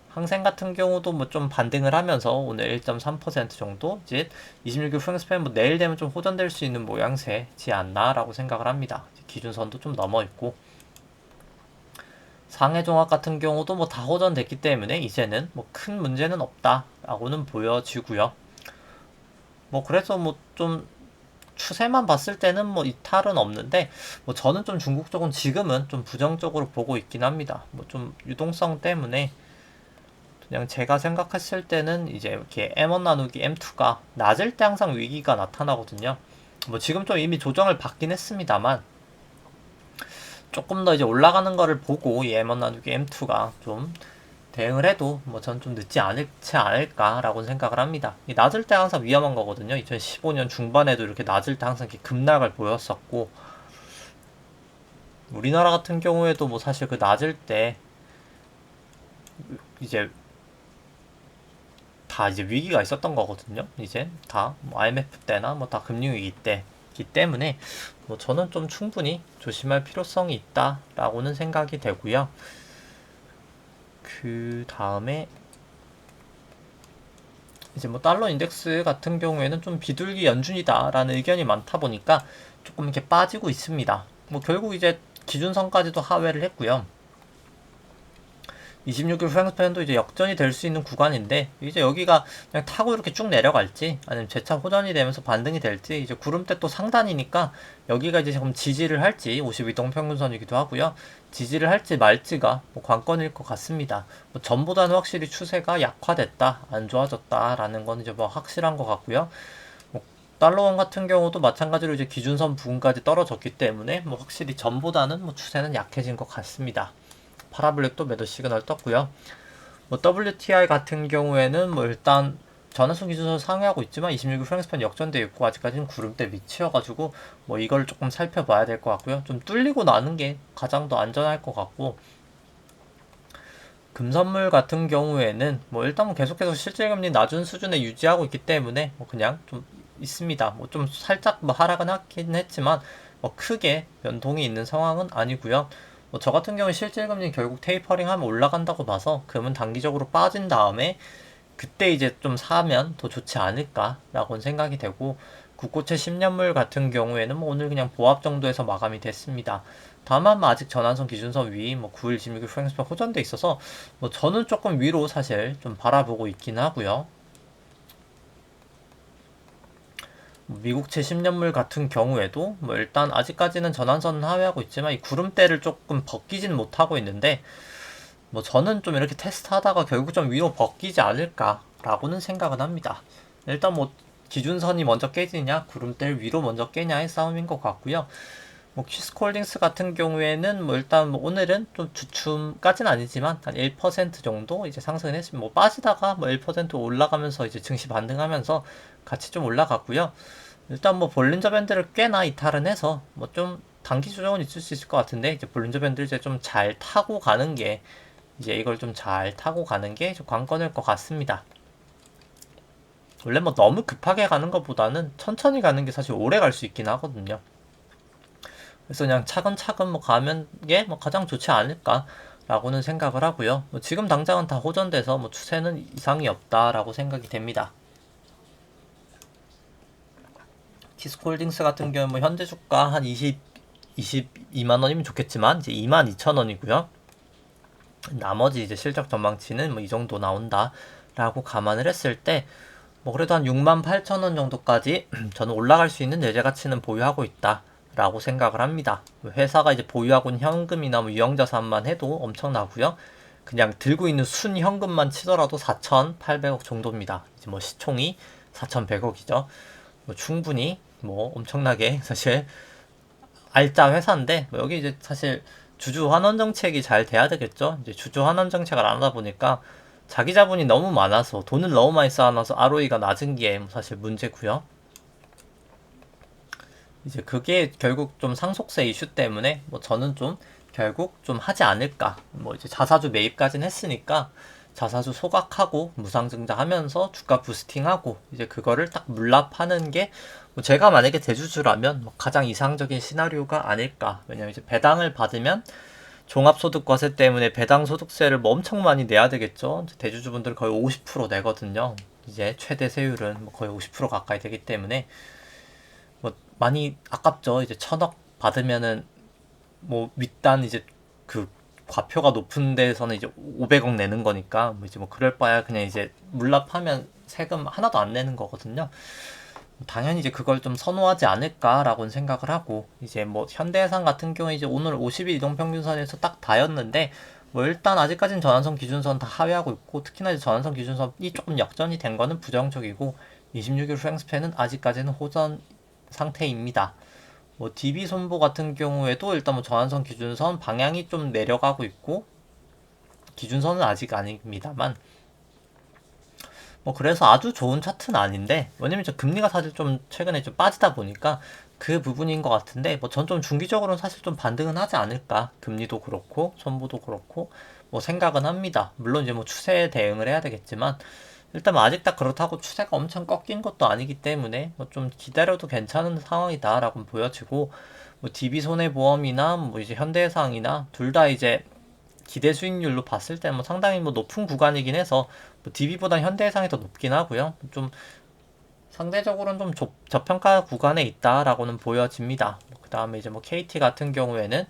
항생 같은 경우도 뭐 좀 반등을 하면서 오늘 1.3% 정도 이제 26일 프랭스팬 뭐 내일 되면 좀 호전될 수 있는 모양새지 않나라고 생각을 합니다. 기준선도 좀 넘어 있고 상해종합 같은 경우도 뭐 다 호전됐기 때문에 이제는 뭐 큰 문제는 없다라고는 보여지고요. 뭐 그래서 뭐 좀 추세만 봤을 때는 뭐 이탈은 없는데 뭐 저는 좀 중국 쪽은 지금은 좀 부정적으로 보고 있긴 합니다. 뭐 좀 유동성 때문에 그냥 제가 생각했을 때는 이제 이렇게 M1 나누기 M2가 낮을 때 항상 위기가 나타나거든요. 뭐 지금 좀 이미 조정을 받긴 했습니다만 조금 더 이제 올라가는 거를 보고 이 M1 나누기 M2가 좀 대응을 해도 뭐 전 좀 늦지 않을까라고 생각을 합니다. 이 낮을 때 항상 위험한 거거든요. 2015년 중반에도 이렇게 낮을 때 항상 이렇게 급락을 보였었고 우리나라 같은 경우에도 뭐 사실 그 낮을 때 이제 다 이제 위기가 있었던 거거든요. 이제 다 뭐 IMF 때나 뭐 다 금융위기 때이기 때문에 뭐 저는 좀 충분히 조심할 필요성이 있다라고는 생각이 되고요. 그 다음에 이제 뭐 달러 인덱스 같은 경우에는 좀 비둘기 연준이다라는 의견이 많다 보니까 조금 이렇게 빠지고 있습니다. 뭐 결국 이제 기준선까지도 하회를 했고요. 26일 프랑스팬도 이제 역전이 될 수 있는 구간인데 이제 여기가 그냥 타고 이렇게 쭉 내려갈지 아니면 재차 호전이 되면서 반등이 될지 이제 구름대 또 상단이니까 여기가 이제 조금 지지를 할지 52동 평균선이기도 하고요. 지지를 할지 말지가 뭐 관건일 것 같습니다. 뭐 전보다는 확실히 추세가 약화됐다, 안 좋아졌다라는 건 이제 뭐 확실한 것 같고요. 뭐 달러원 같은 경우도 마찬가지로 이제 기준선 부근까지 떨어졌기 때문에 뭐 확실히 전보다는 뭐 추세는 약해진 것 같습니다. 파라블랙도 매도 시그널 떴고요. 뭐 WTI 같은 경우에는 뭐 일단 전환선 기준선 상회하고 있지만 26일 프랑스판 역전돼 있고 아직까지는 구름대 밑이어가지고 뭐 이걸 조금 살펴봐야 될 것 같고요. 좀 뚫리고 나는 게 가장 더 안전할 것 같고 금선물 같은 경우에는 뭐 일단 뭐 계속해서 실질금리 낮은 수준에 유지하고 있기 때문에 뭐 그냥 좀 있습니다. 뭐 좀 살짝 뭐 하락은 하긴 했지만 뭐 크게 변동이 있는 상황은 아니고요. 뭐 저 같은 경우에 실질금리 결국 테이퍼링 하면 올라간다고 봐서 금은 단기적으로 빠진 다음에 그때 이제 좀 사면 더 좋지 않을까라고는 생각이 되고 국고채 10년물 같은 경우에는 뭐 오늘 그냥 보합 정도에서 마감이 됐습니다. 다만 뭐 아직 전환선 기준선 위 뭐 9일 진입 프랭스판 호전돼 있어서 뭐 저는 조금 위로 사실 좀 바라보고 있긴 하고요. 미국채 10년물 같은 경우에도 뭐 일단 아직까지는 전환선은 하회하고 있지만 이 구름대를 조금 벗기진 못하고 있는데 뭐 저는 좀 이렇게 테스트하다가 결국 좀 위로 벗기지 않을까라고는 생각은 합니다. 일단 뭐 기준선이 먼저 깨지냐 구름대를 위로 먼저 깨냐의 싸움인 것 같고요. 뭐 키스콜딩스 같은 경우에는 뭐 일단 뭐 오늘은 좀 주춤까지는 아니지만 한 1% 정도 이제 상승을 했습니다. 뭐 빠지다가 뭐 1% 올라가면서 이제 증시 반등하면서 같이 좀 올라갔고요. 일단 뭐 볼린저 밴드를 꽤나 이탈은 해서 뭐 좀 단기 조정은 있을 수 있을 것 같은데 이제 볼린저 밴드를 이제 좀 잘 타고 가는 게 이제 이걸 좀 잘 타고 가는 게 좀 관건일 것 같습니다. 원래 뭐 너무 급하게 가는 것보다는 천천히 가는 게 사실 오래 갈 수 있긴 하거든요. 그래서 그냥 차근차근 뭐 가면 게 뭐 가장 좋지 않을까라고는 생각을 하고요. 뭐 지금 당장은 다 호전돼서 뭐 추세는 이상이 없다라고 생각이 됩니다. 키스콜딩스 같은 경우 뭐 현재 주가 한 22만 원이면 좋겠지만 이제 22,000원이고요. 나머지 이제 실적 전망치는 뭐 이 정도 나온다라고 감안을 했을 때 뭐 그래도 한 68,000원 정도까지 저는 올라갈 수 있는 내재 가치는 보유하고 있다라고 생각을 합니다. 회사가 이제 보유하고 있는 현금이나 뭐 유형자산만 해도 엄청나고요. 그냥 들고 있는 순현금만 치더라도 4,800억 정도입니다. 이제 뭐 시총이 4,100억이죠. 뭐 충분히 뭐 엄청나게 사실 알짜 회사인데 뭐 여기 이제 사실 주주 환원 정책이 잘 돼야 되겠죠. 이제 주주 환원 정책을 안 하다 보니까 자기 자본이 너무 많아서 돈을 너무 많이 쌓아놔서 ROE가 낮은 게 사실 문제고요. 이제 그게 결국 좀 상속세 이슈 때문에 뭐 저는 좀 결국 좀 하지 않을까. 뭐 이제 자사주 매입까지는 했으니까 자사주 소각하고 무상증자하면서 주가 부스팅하고 이제 그거를 딱 물납하는 게뭐 제가 만약에 대주주라면 뭐 가장 이상적인 시나리오가 아닐까. 왜냐면 이제 배당을 받으면 종합소득과세 때문에 배당소득세를 뭐 엄청 많이 내야 되겠죠. 대주주분들 거의 50% 내거든요. 이제 최대 세율은 뭐 거의 50% 가까이 되기 때문에 뭐 많이 아깝죠. 이제 1,000억 받으면은 뭐 윗단 이제 그 과표가 높은 데서는 이제 500억 내는 거니까 뭐 이제 뭐 그럴 바야 그냥 이제 물납하면 세금 하나도 안 내는 거거든요. 당연히 이제 그걸 좀 선호하지 않을까라고는 생각을 하고 이제 뭐 현대해상 같은 경우에 이제 오늘 50일 이동평균선에서 딱 닿였는데 뭐 일단 아직까지는 전환선 기준선 다 하회하고 있고 특히나 이제 전환선 기준선이 조금 역전이 된 거는 부정적이고 26일 프랭스팬은 아직까지는 호전 상태입니다. 뭐 DB 손보 같은 경우에도 일단 뭐 전환선 기준선 방향이 좀 내려가고 있고 기준선은 아직 아닙니다만 뭐 그래서 아주 좋은 차트는 아닌데 왜냐면 저 금리가 사실 좀 최근에 좀 빠지다 보니까 그 부분인 것 같은데 뭐 전 좀 중기적으로는 사실 좀 반등은 하지 않을까 금리도 그렇고 손보도 그렇고 뭐 생각은 합니다. 물론 이제 뭐 추세에 대응을 해야 되겠지만 일단 뭐 아직 딱 그렇다고 추세가 엄청 꺾인 것도 아니기 때문에 뭐 좀 기다려도 괜찮은 상황이다라고 보여지고, 뭐 DB 손해보험이나 뭐 이제 현대해상이나 둘 다 이제 기대 수익률로 봤을 때 뭐 상당히 뭐 높은 구간이긴 해서 뭐 DB보다 현대해상이 더 높긴 하고요. 좀 상대적으로는 좀 저평가 구간에 있다라고는 보여집니다. 그 다음에 이제 뭐 KT 같은 경우에는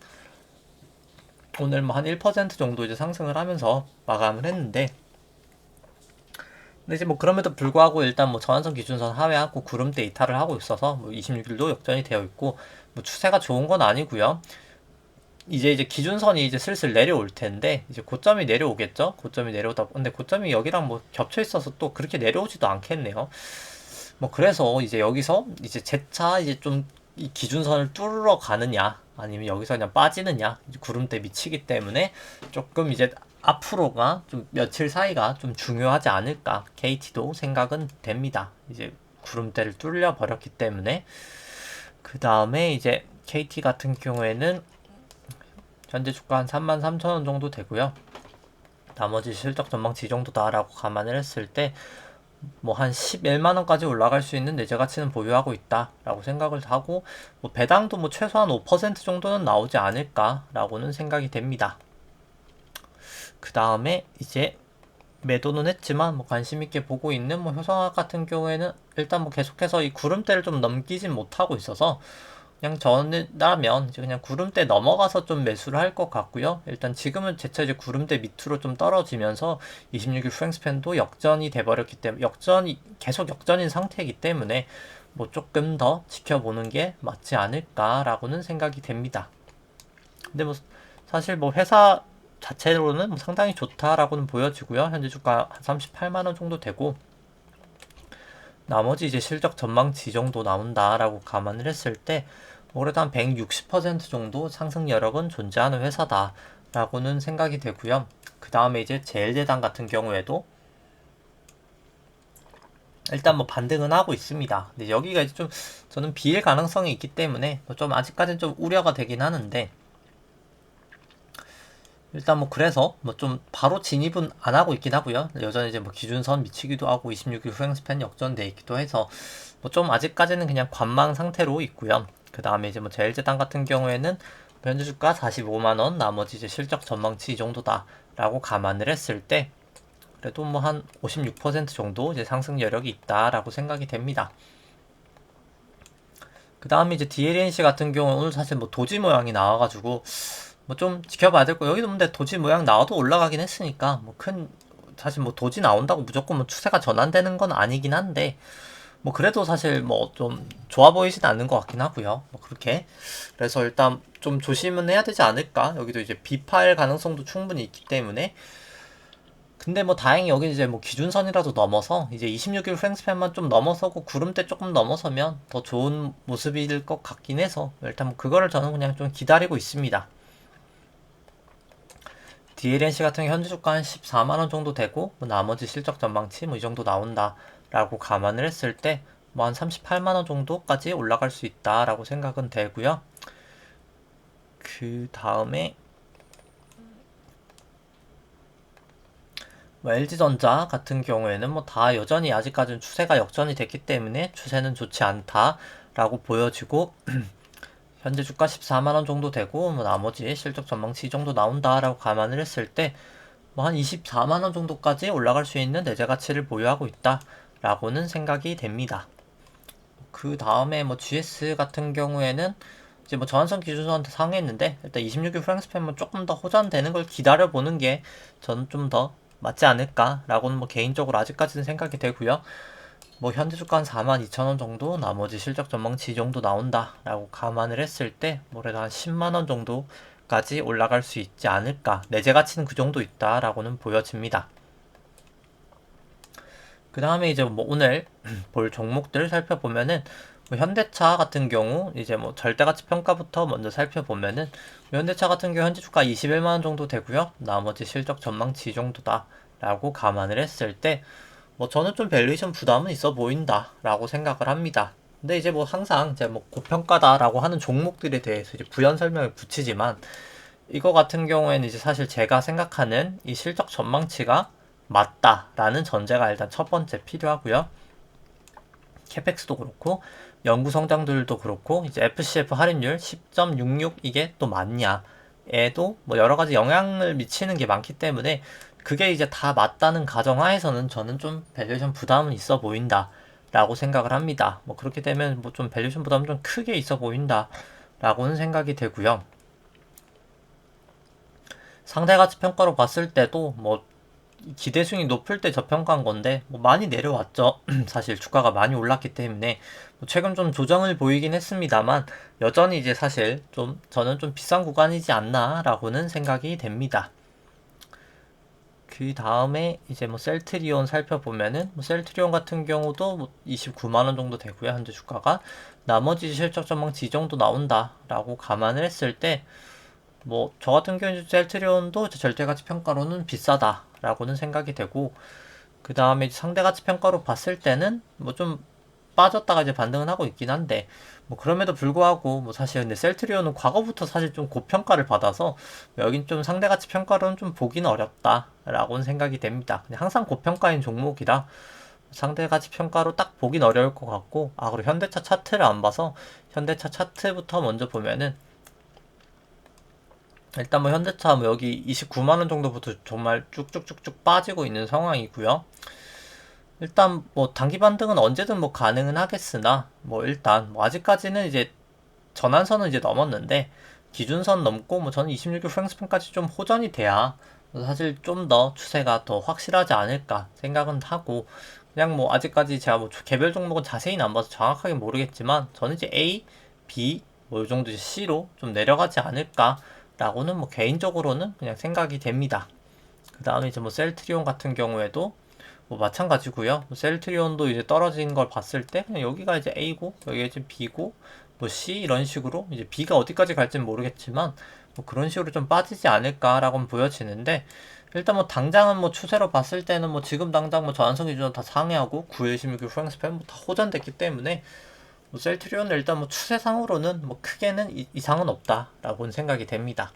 오늘 뭐 한 1% 정도 이제 상승을 하면서 마감을 했는데, 근데 이제 뭐 그럼에도 불구하고 일단 뭐 전환선 기준선 하회하고 구름대 이탈을 하고 있어서 뭐 26일도 역전이 되어 있고, 뭐 추세가 좋은 건 아니고요. 이제 기준선이 이제 슬슬 내려올 텐데, 이제 고점이 내려오겠죠? 고점이 내려오다, 근데 고점이 여기랑 뭐 겹쳐 있어서 또 그렇게 내려오지도 않겠네요. 뭐 그래서 이제 여기서 이제 재차 이제 좀 이 기준선을 뚫으러 가느냐 아니면 여기서 그냥 빠지느냐, 구름대 미치기 때문에 조금 이제 앞으로가 좀 며칠 사이가 좀 중요하지 않을까, KT도 생각은 됩니다. 이제 구름대를 뚫려 버렸기 때문에. 그 다음에 이제 KT 같은 경우에는 현재 주가 한 33,000원 정도 되고요. 나머지 실적 전망치 이 정도다라고 감안을 했을 때 뭐 한 11만원까지 올라갈 수 있는 내재 가치는 보유하고 있다라고 생각을 하고, 뭐 배당도 뭐 최소한 5% 정도는 나오지 않을까라고는 생각이 됩니다. 그 다음에 이제 매도는 했지만 뭐 관심 있게 보고 있는 뭐 효성화학 같은 경우에는 일단 뭐 계속해서 이 구름대를 좀 넘기진 못하고 있어서 그냥 저라면 이제 그냥 구름대 넘어가서 좀 매수를 할 것 같고요. 일단 지금은 재차 이제 구름대 밑으로 좀 떨어지면서 26일 프랭스팬도 역전이 돼버렸기 때문에, 계속 역전인 상태이기 때문에 뭐 조금 더 지켜보는 게 맞지 않을까라고는 생각이 됩니다. 근데 뭐 사실 뭐 회사 자체로는 뭐 상당히 좋다라고는 보여지고요. 현재 주가 한 38만원 정도 되고, 나머지 이제 실적 전망치 정도 나온다라고 감안을 했을 때 올해도 한 160% 정도 상승 여력은 존재하는 회사다라고는 생각이 되고요. 그 다음에 이제 제일제당 같은 경우에도 일단 뭐 반등은 하고 있습니다. 근데 여기가 이제 좀 저는 비일 가능성이 있기 때문에 좀 아직까지는 좀 우려가 되긴 하는데, 일단 뭐 그래서 뭐 좀 바로 진입은 안 하고 있긴 하고요. 여전히 이제 뭐 기준선 미치기도 하고 26일 후행 스팬 역전돼 있기도 해서 뭐 좀 아직까지는 그냥 관망 상태로 있고요. 그 다음에 이제 뭐 제일제당 같은 경우에는 현재 주가 45만원, 나머지 이제 실적 전망치 이 정도다라고 감안을 했을 때 그래도 뭐 한 56% 정도 이제 상승 여력이 있다라고 생각이 됩니다. 그 다음에 이제 DLNC 같은 경우는 오늘 사실 뭐 도지 모양이 나와가지고 뭐 좀 지켜봐야 될 거. 여기도 근데 도지 모양 나와도 올라가긴 했으니까 뭐 큰, 사실 뭐 도지 나온다고 무조건 뭐 추세가 전환되는 건 아니긴 한데, 뭐 그래도 사실 뭐 좀 좋아 보이진 않는 것 같긴 하고요. 뭐 그렇게, 그래서 일단 좀 조심은 해야 되지 않을까. 여기도 이제 비파일 가능성도 충분히 있기 때문에. 근데 뭐 다행히 여기 이제 뭐 기준선이라도 넘어서 이제 26일 프랭스팬만 좀 넘어서고 구름대 조금 넘어서면 더 좋은 모습일 것 같긴 해서 일단 뭐 그거를 저는 그냥 좀 기다리고 있습니다. DLNC 같은 경우 현재 주가 한 14만원 정도 되고, 뭐 나머지 실적 전망치 뭐 이 정도 나온다 라고 감안을 했을 때 뭐 한 38만원 정도까지 올라갈 수 있다 라고 생각은 되고요. 그 다음에 뭐 LG전자 같은 경우에는 뭐 다 여전히 아직까지는 추세가 역전이 됐기 때문에 추세는 좋지 않다 라고 보여지고, 현재 주가 14만원 정도 되고 뭐 나머지 실적 전망치 이 정도 나온다라고 감안을 했을 때 뭐 한 24만원 정도까지 올라갈 수 있는 내재 가치를 보유하고 있다라고는 생각이 됩니다. 그 다음에 뭐 GS 같은 경우에는 이제 뭐 저한선 기준선한테 상회했는데, 일단 26일 프랭스팬은 조금 더 호전되는 걸 기다려보는 게 저는 좀 더 맞지 않을까라고는 뭐 개인적으로 아직까지는 생각이 되고요. 뭐 현재 주가 한 42,000원 정도, 나머지 실적 전망치 이 정도 나온다라고 감안을 했을 때 올해도 한 10만원 정도까지 올라갈 수 있지 않을까, 내재 가치는 그 정도 있다라고는 보여집니다. 그 다음에 이제 뭐 오늘 볼 종목들 살펴보면은 뭐 현대차 같은 경우 이제 뭐 절대가치 평가부터 먼저 살펴보면은 뭐 현대차 같은 경우 현재 주가 21만원 정도 되고요. 나머지 실적 전망치 이 정도다라고 감안을 했을 때 뭐 저는 좀 밸류에이션 부담은 있어 보인다라고 생각을 합니다. 근데 이제 뭐 항상 이제 뭐 고평가다라고 하는 종목들에 대해서 이제 부연 설명을 붙이지만, 이거 같은 경우에는 이제 사실 제가 생각하는 이 실적 전망치가 맞다라는 전제가 일단 첫 번째 필요하고요. 캐펙스도 그렇고 연구 성장률도 그렇고 이제 FCF 할인율 10.66 이게 또 맞냐? 에도 뭐 여러 가지 영향을 미치는 게 많기 때문에 그게 이제 다 맞다는 가정하에서는 저는 좀 밸류에이션 부담은 있어 보인다 라고 생각을 합니다. 뭐 그렇게 되면 뭐 좀 밸류에이션 부담은 좀 크게 있어 보인다 라고는 생각이 되고요. 상대가치 평가로 봤을 때도 뭐 기대수익이 높을 때 저평가한 건데 뭐 많이 내려왔죠. 사실 주가가 많이 올랐기 때문에 뭐 최근 좀 조정을 보이긴 했습니다만 여전히 이제 사실 좀 저는 좀 비싼 구간이지 않나라고는 생각이 됩니다. 그 다음에 이제 뭐 셀트리온 살펴보면은 뭐 셀트리온 같은 경우도 뭐 29만 원 정도 되고요. 현재 주가가 나머지 실적 전망치 이 정도 나온다라고 감안을 했을 때 뭐 저 같은 경우는 셀트리온도 절대가치 평가로는 비싸다라고는 생각이 되고 그 다음에 상대가치 평가로 봤을 때는 뭐 좀 빠졌다가 이제 반등은 하고 있긴 한데 뭐 그럼에도 불구하고 뭐 사실 근데 셀트리온은 과거부터 사실 좀 고평가를 받아서 여긴 좀 상대가치 평가로는 좀 보기는 어렵다라고는 생각이 됩니다. 그냥 항상 고평가인 종목이라 상대가치 평가로 딱 보긴 어려울 것 같고 그리고 현대차 차트를 안 봐서 현대차 차트부터 먼저 보면은 일단 뭐 현대차 뭐 여기 29만원 정도부터 정말 쭉쭉쭉쭉 빠지고 있는 상황이고요. 일단 뭐 단기 반등은 언제든 뭐 가능은 하겠으나 뭐 일단 뭐 아직까지는 이제 전환선은 이제 넘었는데 기준선 넘고 뭐 저는 26일 프랭스팬까지 좀 호전이 돼야 사실 좀 더 추세가 더 확실하지 않을까 생각은 하고 그냥 뭐 아직까지 제가 뭐 개별 종목은 자세히는 안 봐서 정확하게 모르겠지만 저는 이제 A, B 뭐 이 정도 이제 C로 좀 내려가지 않을까라고는 뭐 개인적으로는 그냥 생각이 됩니다. 그 다음에 이제 뭐 셀트리온 같은 경우에도 뭐 마찬가지고요. 뭐 셀트리온도 이제 떨어진 걸 봤을 때 그냥 여기가 이제 A고 여기가 이제 B고 뭐 C 이런 식으로 이제 B가 어디까지 갈지는 모르겠지만 뭐 그런 식으로 좀 빠지지 않을까라고는 보여지는데 일단 뭐 당장은 뭐 추세로 봤을 때는 뭐 지금 당장 뭐 저한성 기준으로 다 상회하고 9일 16일 프랑스팬 뭐다 호전됐기 때문에 뭐 셀트리온은 일단 뭐 추세상으로는 뭐 크게는 이상은 없다라고는 생각이 됩니다.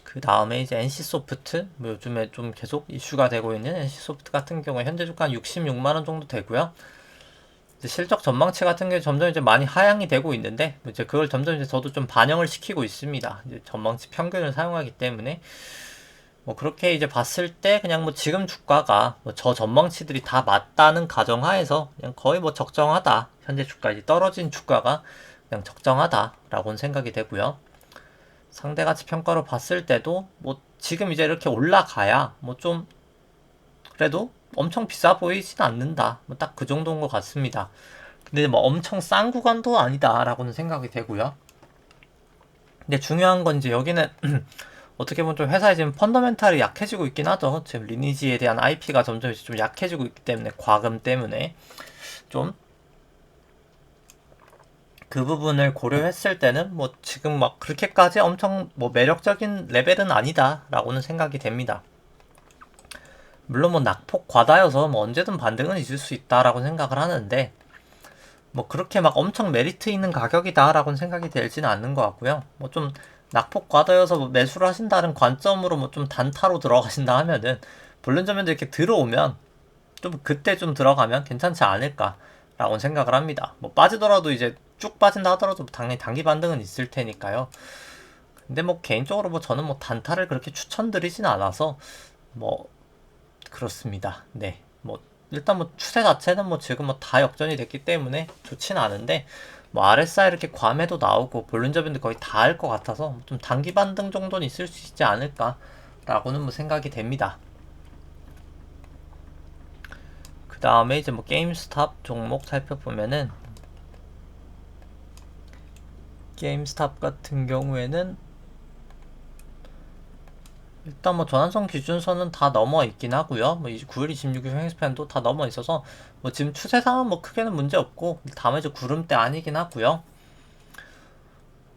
그 다음에 이제 NC소프트, 뭐 요즘에 좀 계속 이슈가 되고 있는 NC소프트 같은 경우에 현재 주가 한 66만원 정도 되고요. 이제 실적 전망치 같은 게 점점 이제 많이 하향이 되고 있는데, 이제 그걸 점점 이제 저도 좀 반영을 시키고 있습니다. 이제 전망치 평균을 사용하기 때문에. 뭐 그렇게 이제 봤을 때 그냥 뭐 지금 주가가 뭐 저 전망치들이 다 맞다는 가정하에서 그냥 거의 뭐 적정하다. 현재 주가 이제 떨어진 주가가 그냥 적정하다라고는 생각이 되고요. 상대가치 평가로 봤을 때도 뭐 지금 이제 이렇게 올라가야 뭐 좀 그래도 엄청 비싸 보이진 않는다. 뭐 딱 그 정도인 것 같습니다. 근데 뭐 엄청 싼 구간도 아니다라고는 생각이 되고요. 근데 중요한 건 이제 여기는 어떻게 보면 좀 회사의 지금 펀더멘탈이 약해지고 있긴 하죠. 지금 리니지에 대한 IP가 점점 이제 좀 약해지고 있기 때문에 과금 때문에 좀 그 부분을 고려했을 때는 뭐 지금 막 그렇게까지 엄청 뭐 매력적인 레벨은 아니다라고는 생각이 됩니다. 물론 뭐 낙폭 과다여서 뭐 언제든 반등은 있을 수 있다라고 생각을 하는데 뭐 그렇게 막 엄청 메리트 있는 가격이다라고는 생각이 들지는 않는 것 같고요. 뭐 좀 낙폭 과다여서 뭐 매수를 하신다는 관점으로 뭐 좀 단타로 들어가신다 하면은 볼륨점에도 이렇게 들어오면 좀 그때 좀 들어가면 괜찮지 않을까라고 생각을 합니다. 뭐 빠지더라도 이제 쭉 빠진다 하더라도 당연히 단기 반등은 있을 테니까요. 근데 뭐 개인적으로 뭐 저는 뭐 단타를 그렇게 추천드리진 않아서 뭐 그렇습니다. 네. 뭐 일단 뭐 추세 자체는 뭐 지금 뭐 다 역전이 됐기 때문에 좋진 않은데 뭐 RSI 이렇게 과매도 나오고 볼륨저밴드 거의 다 할 것 같아서 좀 단기 반등 정도는 있을 수 있지 않을까라고는 뭐 생각이 됩니다. 그 다음에 이제 뭐 게임스탑 종목 살펴보면은 게임스탑 같은 경우에는 일단 뭐 전환선 기준선은 다 넘어 있긴 하고요. 뭐 9일 26일 횡스팬도 다 넘어 있어서 뭐 지금 추세상은 뭐 크게는 문제 없고 다음에 이제 구름대 아니긴 하고요.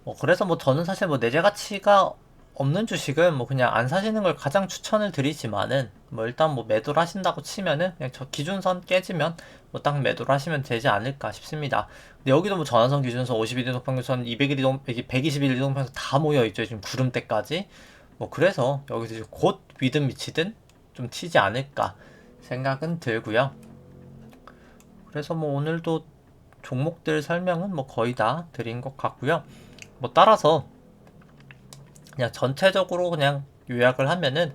뭐 그래서 뭐 저는 사실 뭐 내재 가치가 없는 주식은 뭐 그냥 안 사시는 걸 가장 추천을 드리지만은 뭐 일단 뭐 매도를 하신다고 치면은 그냥 저 기준선 깨지면 뭐 딱 매도를 하시면 되지 않을까 싶습니다. 근데 여기도 뭐 전환선 기준선 50일 이동평균선 200일 이동 120일 이동평균선 다 모여 있죠. 지금 구름대까지. 뭐 그래서 여기서 이제 곧 위든 미치든 좀 튀지 않을까 생각은 들고요. 그래서 뭐 오늘도 종목들 설명은 뭐 거의 다 드린 것 같고요. 뭐 따라서 그냥 전체적으로 그냥 요약을 하면은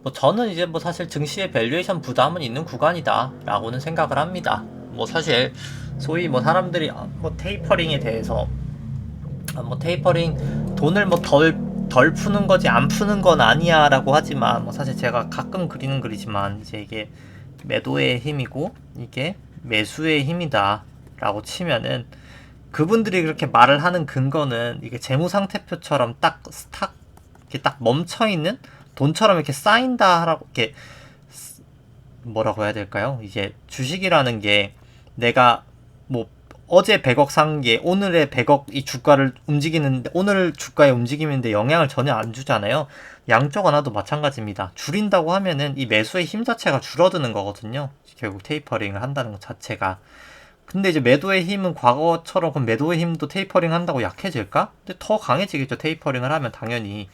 뭐 저는 이제 뭐 사실 증시의 밸류에이션 부담은 있는 구간이다 라고는 생각을 합니다. 뭐 사실 소위 뭐 사람들이 뭐 테이퍼링에 대해서 뭐 테이퍼링 돈을 뭐 덜 푸는 거지 안 푸는 건 아니야 라고 하지만 뭐 사실 제가 가끔 그리는 글이지만 이제 이게 매도의 힘이고 이게 매수의 힘이다 라고 치면은 그분들이 그렇게 말을 하는 근거는 이게 재무상태표처럼 딱 이렇게 딱 멈춰있는 돈처럼 이렇게 쌓인다라고 이렇게 뭐라고 해야 될까요? 이제 주식이라는 게 내가 뭐 어제 100억 산 게 오늘의 100억 이 주가를 움직이는데 오늘 주가의 움직임인데 영향을 전혀 안 주잖아요. 양쪽 하나도 마찬가지입니다. 줄인다고 하면은 이 매수의 힘 자체가 줄어드는 거거든요. 결국 테이퍼링을 한다는 것 자체가. 근데 이제 매도의 힘은 과거처럼 그럼 매도의 힘도 테이퍼링 한다고 약해질까? 근데 더 강해지겠죠. 테이퍼링을 하면 당연히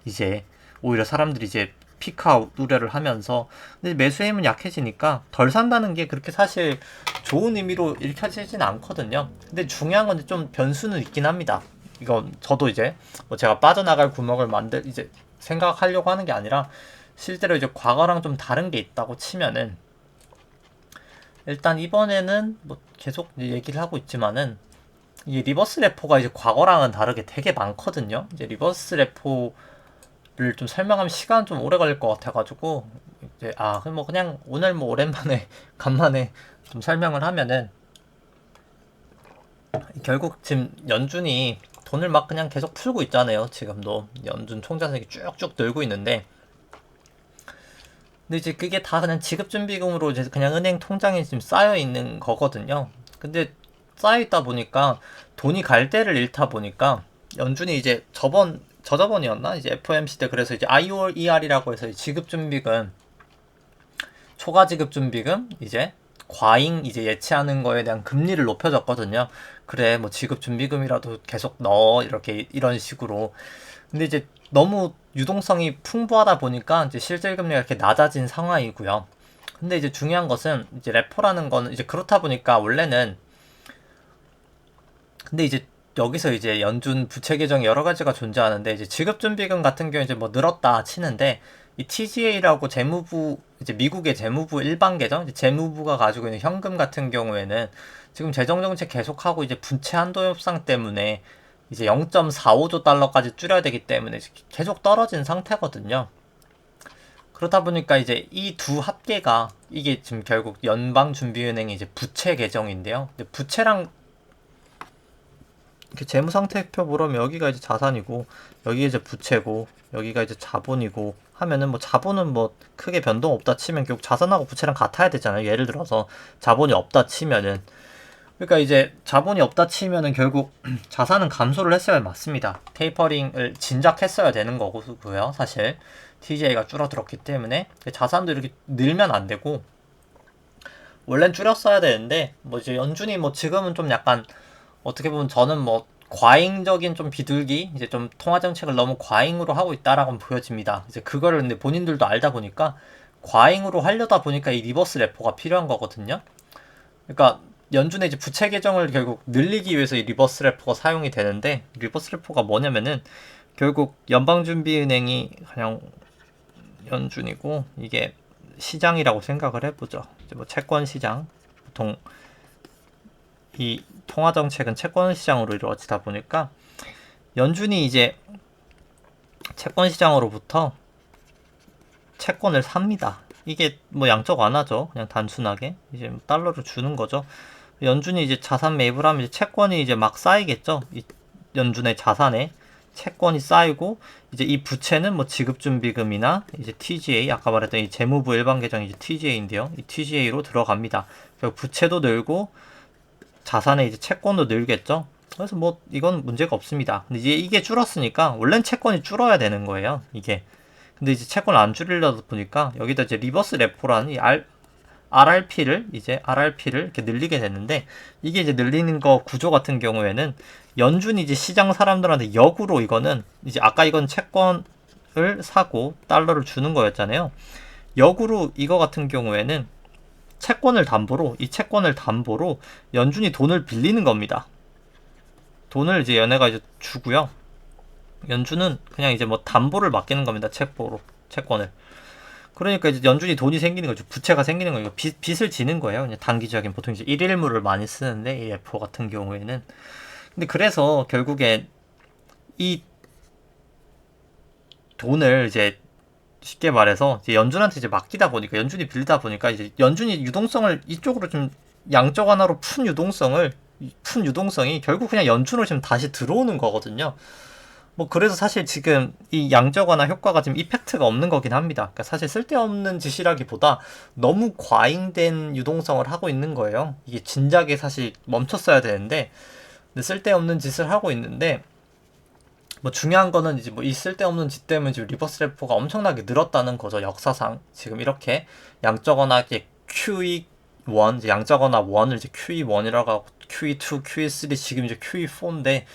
이제 오히려 사람들이 이제 피크아웃 우려를 하면서 근데 매수의 힘은 약해지니까 덜 산다는 게 그렇게 사실 좋은 의미로 읽혀지진 않거든요. 근데 중요한 건 좀 변수는 있긴 합니다. 이건 저도 이제 뭐 제가 빠져나갈 구멍을 이제 생각하려고 하는 게 아니라 실제로 이제 과거랑 좀 다른 게 있다고 치면은 일단 이번에는 뭐 계속 얘기를 하고 있지만은 이 리버스 레포가 이제 과거랑은 다르게 되게 많거든요. 이제 리버스 레포를 좀 설명하면 시간 좀 오래 걸릴 것 같아가지고 이제 그럼 뭐 그냥 오늘 뭐 오랜만에 간만에 좀 설명을 하면은 결국 지금 연준이 돈을 막 그냥 계속 풀고 있잖아요. 지금도 연준 총자산이 쭉쭉 늘고 있는데 근데 이제 그게 다 그냥 지급준비금으로 이제 그냥 은행 통장에 지금 쌓여 있는 거거든요. 근데 쌓여 있다 보니까 돈이 갈 데를 잃다 보니까 연준이 이제 저저번이었나? 이제 FOMC 때 그래서 이제 IOER이라고 해서 지급준비금, 초과 지급준비금, 이제 과잉 이제 예치하는 거에 대한 금리를 높여줬거든요. 그래, 뭐 지급준비금이라도 계속 넣어. 이렇게 이런 식으로. 근데 이제 너무 유동성이 풍부하다 보니까 이제 실질금리가 이렇게 낮아진 상황이고요. 근데 이제 중요한 것은 이제 레포라는 거는 이제 그렇다 보니까 원래는 근데 이제 여기서 이제 연준 부채 계정이 여러 가지가 존재하는데 이제 지급준비금 같은 경우 이제 뭐 늘었다 치는데 이 TGA라고 재무부 이제 미국의 재무부 일반 계정 이제 재무부가 가지고 있는 현금 같은 경우에는 지금 재정정책 계속하고 이제 부채 한도 협상 때문에 이제 0.45조 달러까지 줄여야 되기 때문에 계속 떨어진 상태거든요. 그렇다 보니까 이제 이 두 합계가 이게 지금 결국 연방준비은행의 이제 부채 계정인데요. 근데 부채랑 이렇게 재무상태표 보면 여기가 이제 자산이고 여기가 이제 부채고 여기가 이제 자본이고 하면은 뭐 자본은 뭐 크게 변동 없다 치면 결국 자산하고 부채랑 같아야 되잖아요. 예를 들어서 자본이 없다 치면은 그러니까 이제 자본이 없다 치면은 결국 자산은 감소를 했어야 맞습니다. 테이퍼링을 진작했어야 되는 거고요. 사실 TGA가 줄어들었기 때문에 자산도 이렇게 늘면 안 되고 원래는 줄였어야 되는데 뭐 이제 연준이 뭐 지금은 좀 약간 어떻게 보면 저는 뭐 과잉적인 좀 비둘기 이제 좀 통화 정책을 너무 과잉으로 하고 있다라고 보여집니다. 이제 그거를 근데 본인들도 알다 보니까 과잉으로 하려다 보니까 이 리버스 레포가 필요한 거거든요. 그러니까 연준의 이제 부채 계정을 결국 늘리기 위해서 이 리버스 레포가 사용이 되는데 리버스 레포가 뭐냐면은 결국 연방준비은행이 그냥 연준이고 이게 시장이라고 생각을 해보죠. 이제 뭐 채권 시장 보통 이 통화 정책은 채권 시장으로 이루어지다 보니까 연준이 이제 채권 시장으로부터 채권을 삽니다. 이게 뭐 양적 완화죠. 그냥 단순하게 이제 달러를 주는 거죠. 연준이 이제 자산 매입을 하면 이제 채권이 이제 막 쌓이겠죠. 이 연준의 자산에 채권이 쌓이고 이제 이 부채는 뭐 지급준비금이나 이제 TGA 아까 말했던 이 재무부 일반 계정이 이제 TGA인데요. 이 TGA로 들어갑니다. 부채도 늘고 자산에 이제 채권도 늘겠죠. 그래서 뭐 이건 문제가 없습니다. 근데 이제 이게 줄었으니까 원래는 채권이 줄어야 되는 거예요. 이게. 근데 이제 채권을 안 줄이려다 보니까 여기다 이제 리버스 레포라는 이 RRP를 이렇게 늘리게 됐는데 이게 이제 늘리는 거 구조 같은 경우에는 연준이 이제 시장 사람들한테 역으로 이거는 이제 아까 이건 채권을 사고 달러를 주는 거였잖아요. 역으로 이거 같은 경우에는 이 채권을 담보로 연준이 돈을 빌리는 겁니다. 돈을 이제 연회가 이제 주고요. 연준은 그냥 이제 뭐 담보를 맡기는 겁니다. 채권을. 그러니까 이제 연준이 돈이 생기는 거죠. 부채가 생기는 거예요. 빚을 지는 거예요. 그냥 단기적인 보통 이제 일일물을 많이 쓰는데 이 F 같은 경우에는. 근데 그래서 결국에 이 돈을 이제 쉽게 말해서 이제 연준한테 이제 맡기다 보니까 연준이 빌리다 보니까 이제 연준이 유동성을 이쪽으로 좀 양적 완화로 푼 유동성이 결국 그냥 연준으로 지금 다시 들어오는 거거든요. 뭐 그래서 사실 지금 이 양적 완화 효과가 지금 이펙트가 없는 거긴 합니다. 그러니까 사실 쓸데없는 짓이라기보다 너무 과잉된 유동성을 하고 있는 거예요. 이게 진작에 사실 멈췄어야 되는데 근데 쓸데없는 짓을 하고 있는데 뭐 중요한 거는 이제 뭐 이 쓸데없는 짓 때문에 지금 리버스 레포가 엄청나게 늘었다는 거죠. 역사상 지금 이렇게 양적 완화의 QE1 이제 양적 완화 1을 이제 QE1이라고 하고 QE2, QE3 지금 이제 QE4인데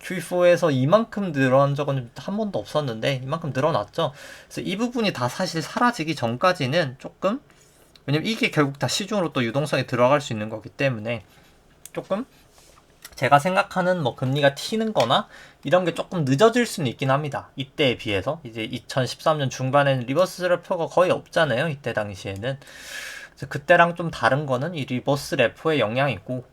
Q4에서 이만큼 늘어난 적은 한 번도 없었는데 이만큼 늘어났죠. 그래서 이 부분이 다 사실 사라지기 전까지는 조금 왜냐면 이게 결국 다 시중으로 또 유동성이 들어갈 수 있는 거기 때문에 조금 제가 생각하는 뭐 금리가 튀는 거나 이런 게 조금 늦어질 수는 있긴 합니다. 이때에 비해서 이제 2013년 중반에는 리버스 레포가 거의 없잖아요. 이때 당시에는. 그래서 그때랑 좀 다른 거는 이 리버스 레포의 영향이고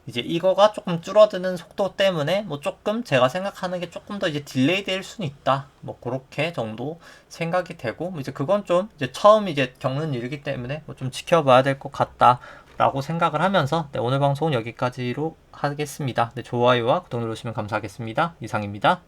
이제 이거가 조금 줄어드는 속도 때문에 뭐 조금 제가 생각하는 게 조금 더 이제 딜레이 될 수는 있다. 뭐 그렇게 정도 생각이 되고 이제 그건 좀 이제 처음 이제 겪는 일이기 때문에 뭐 좀 지켜봐야 될 것 같다. 라고 생각을 하면서 오늘 방송은 여기까지로 하겠습니다. 좋아요와 구독 누르시면 감사하겠습니다. 이상입니다.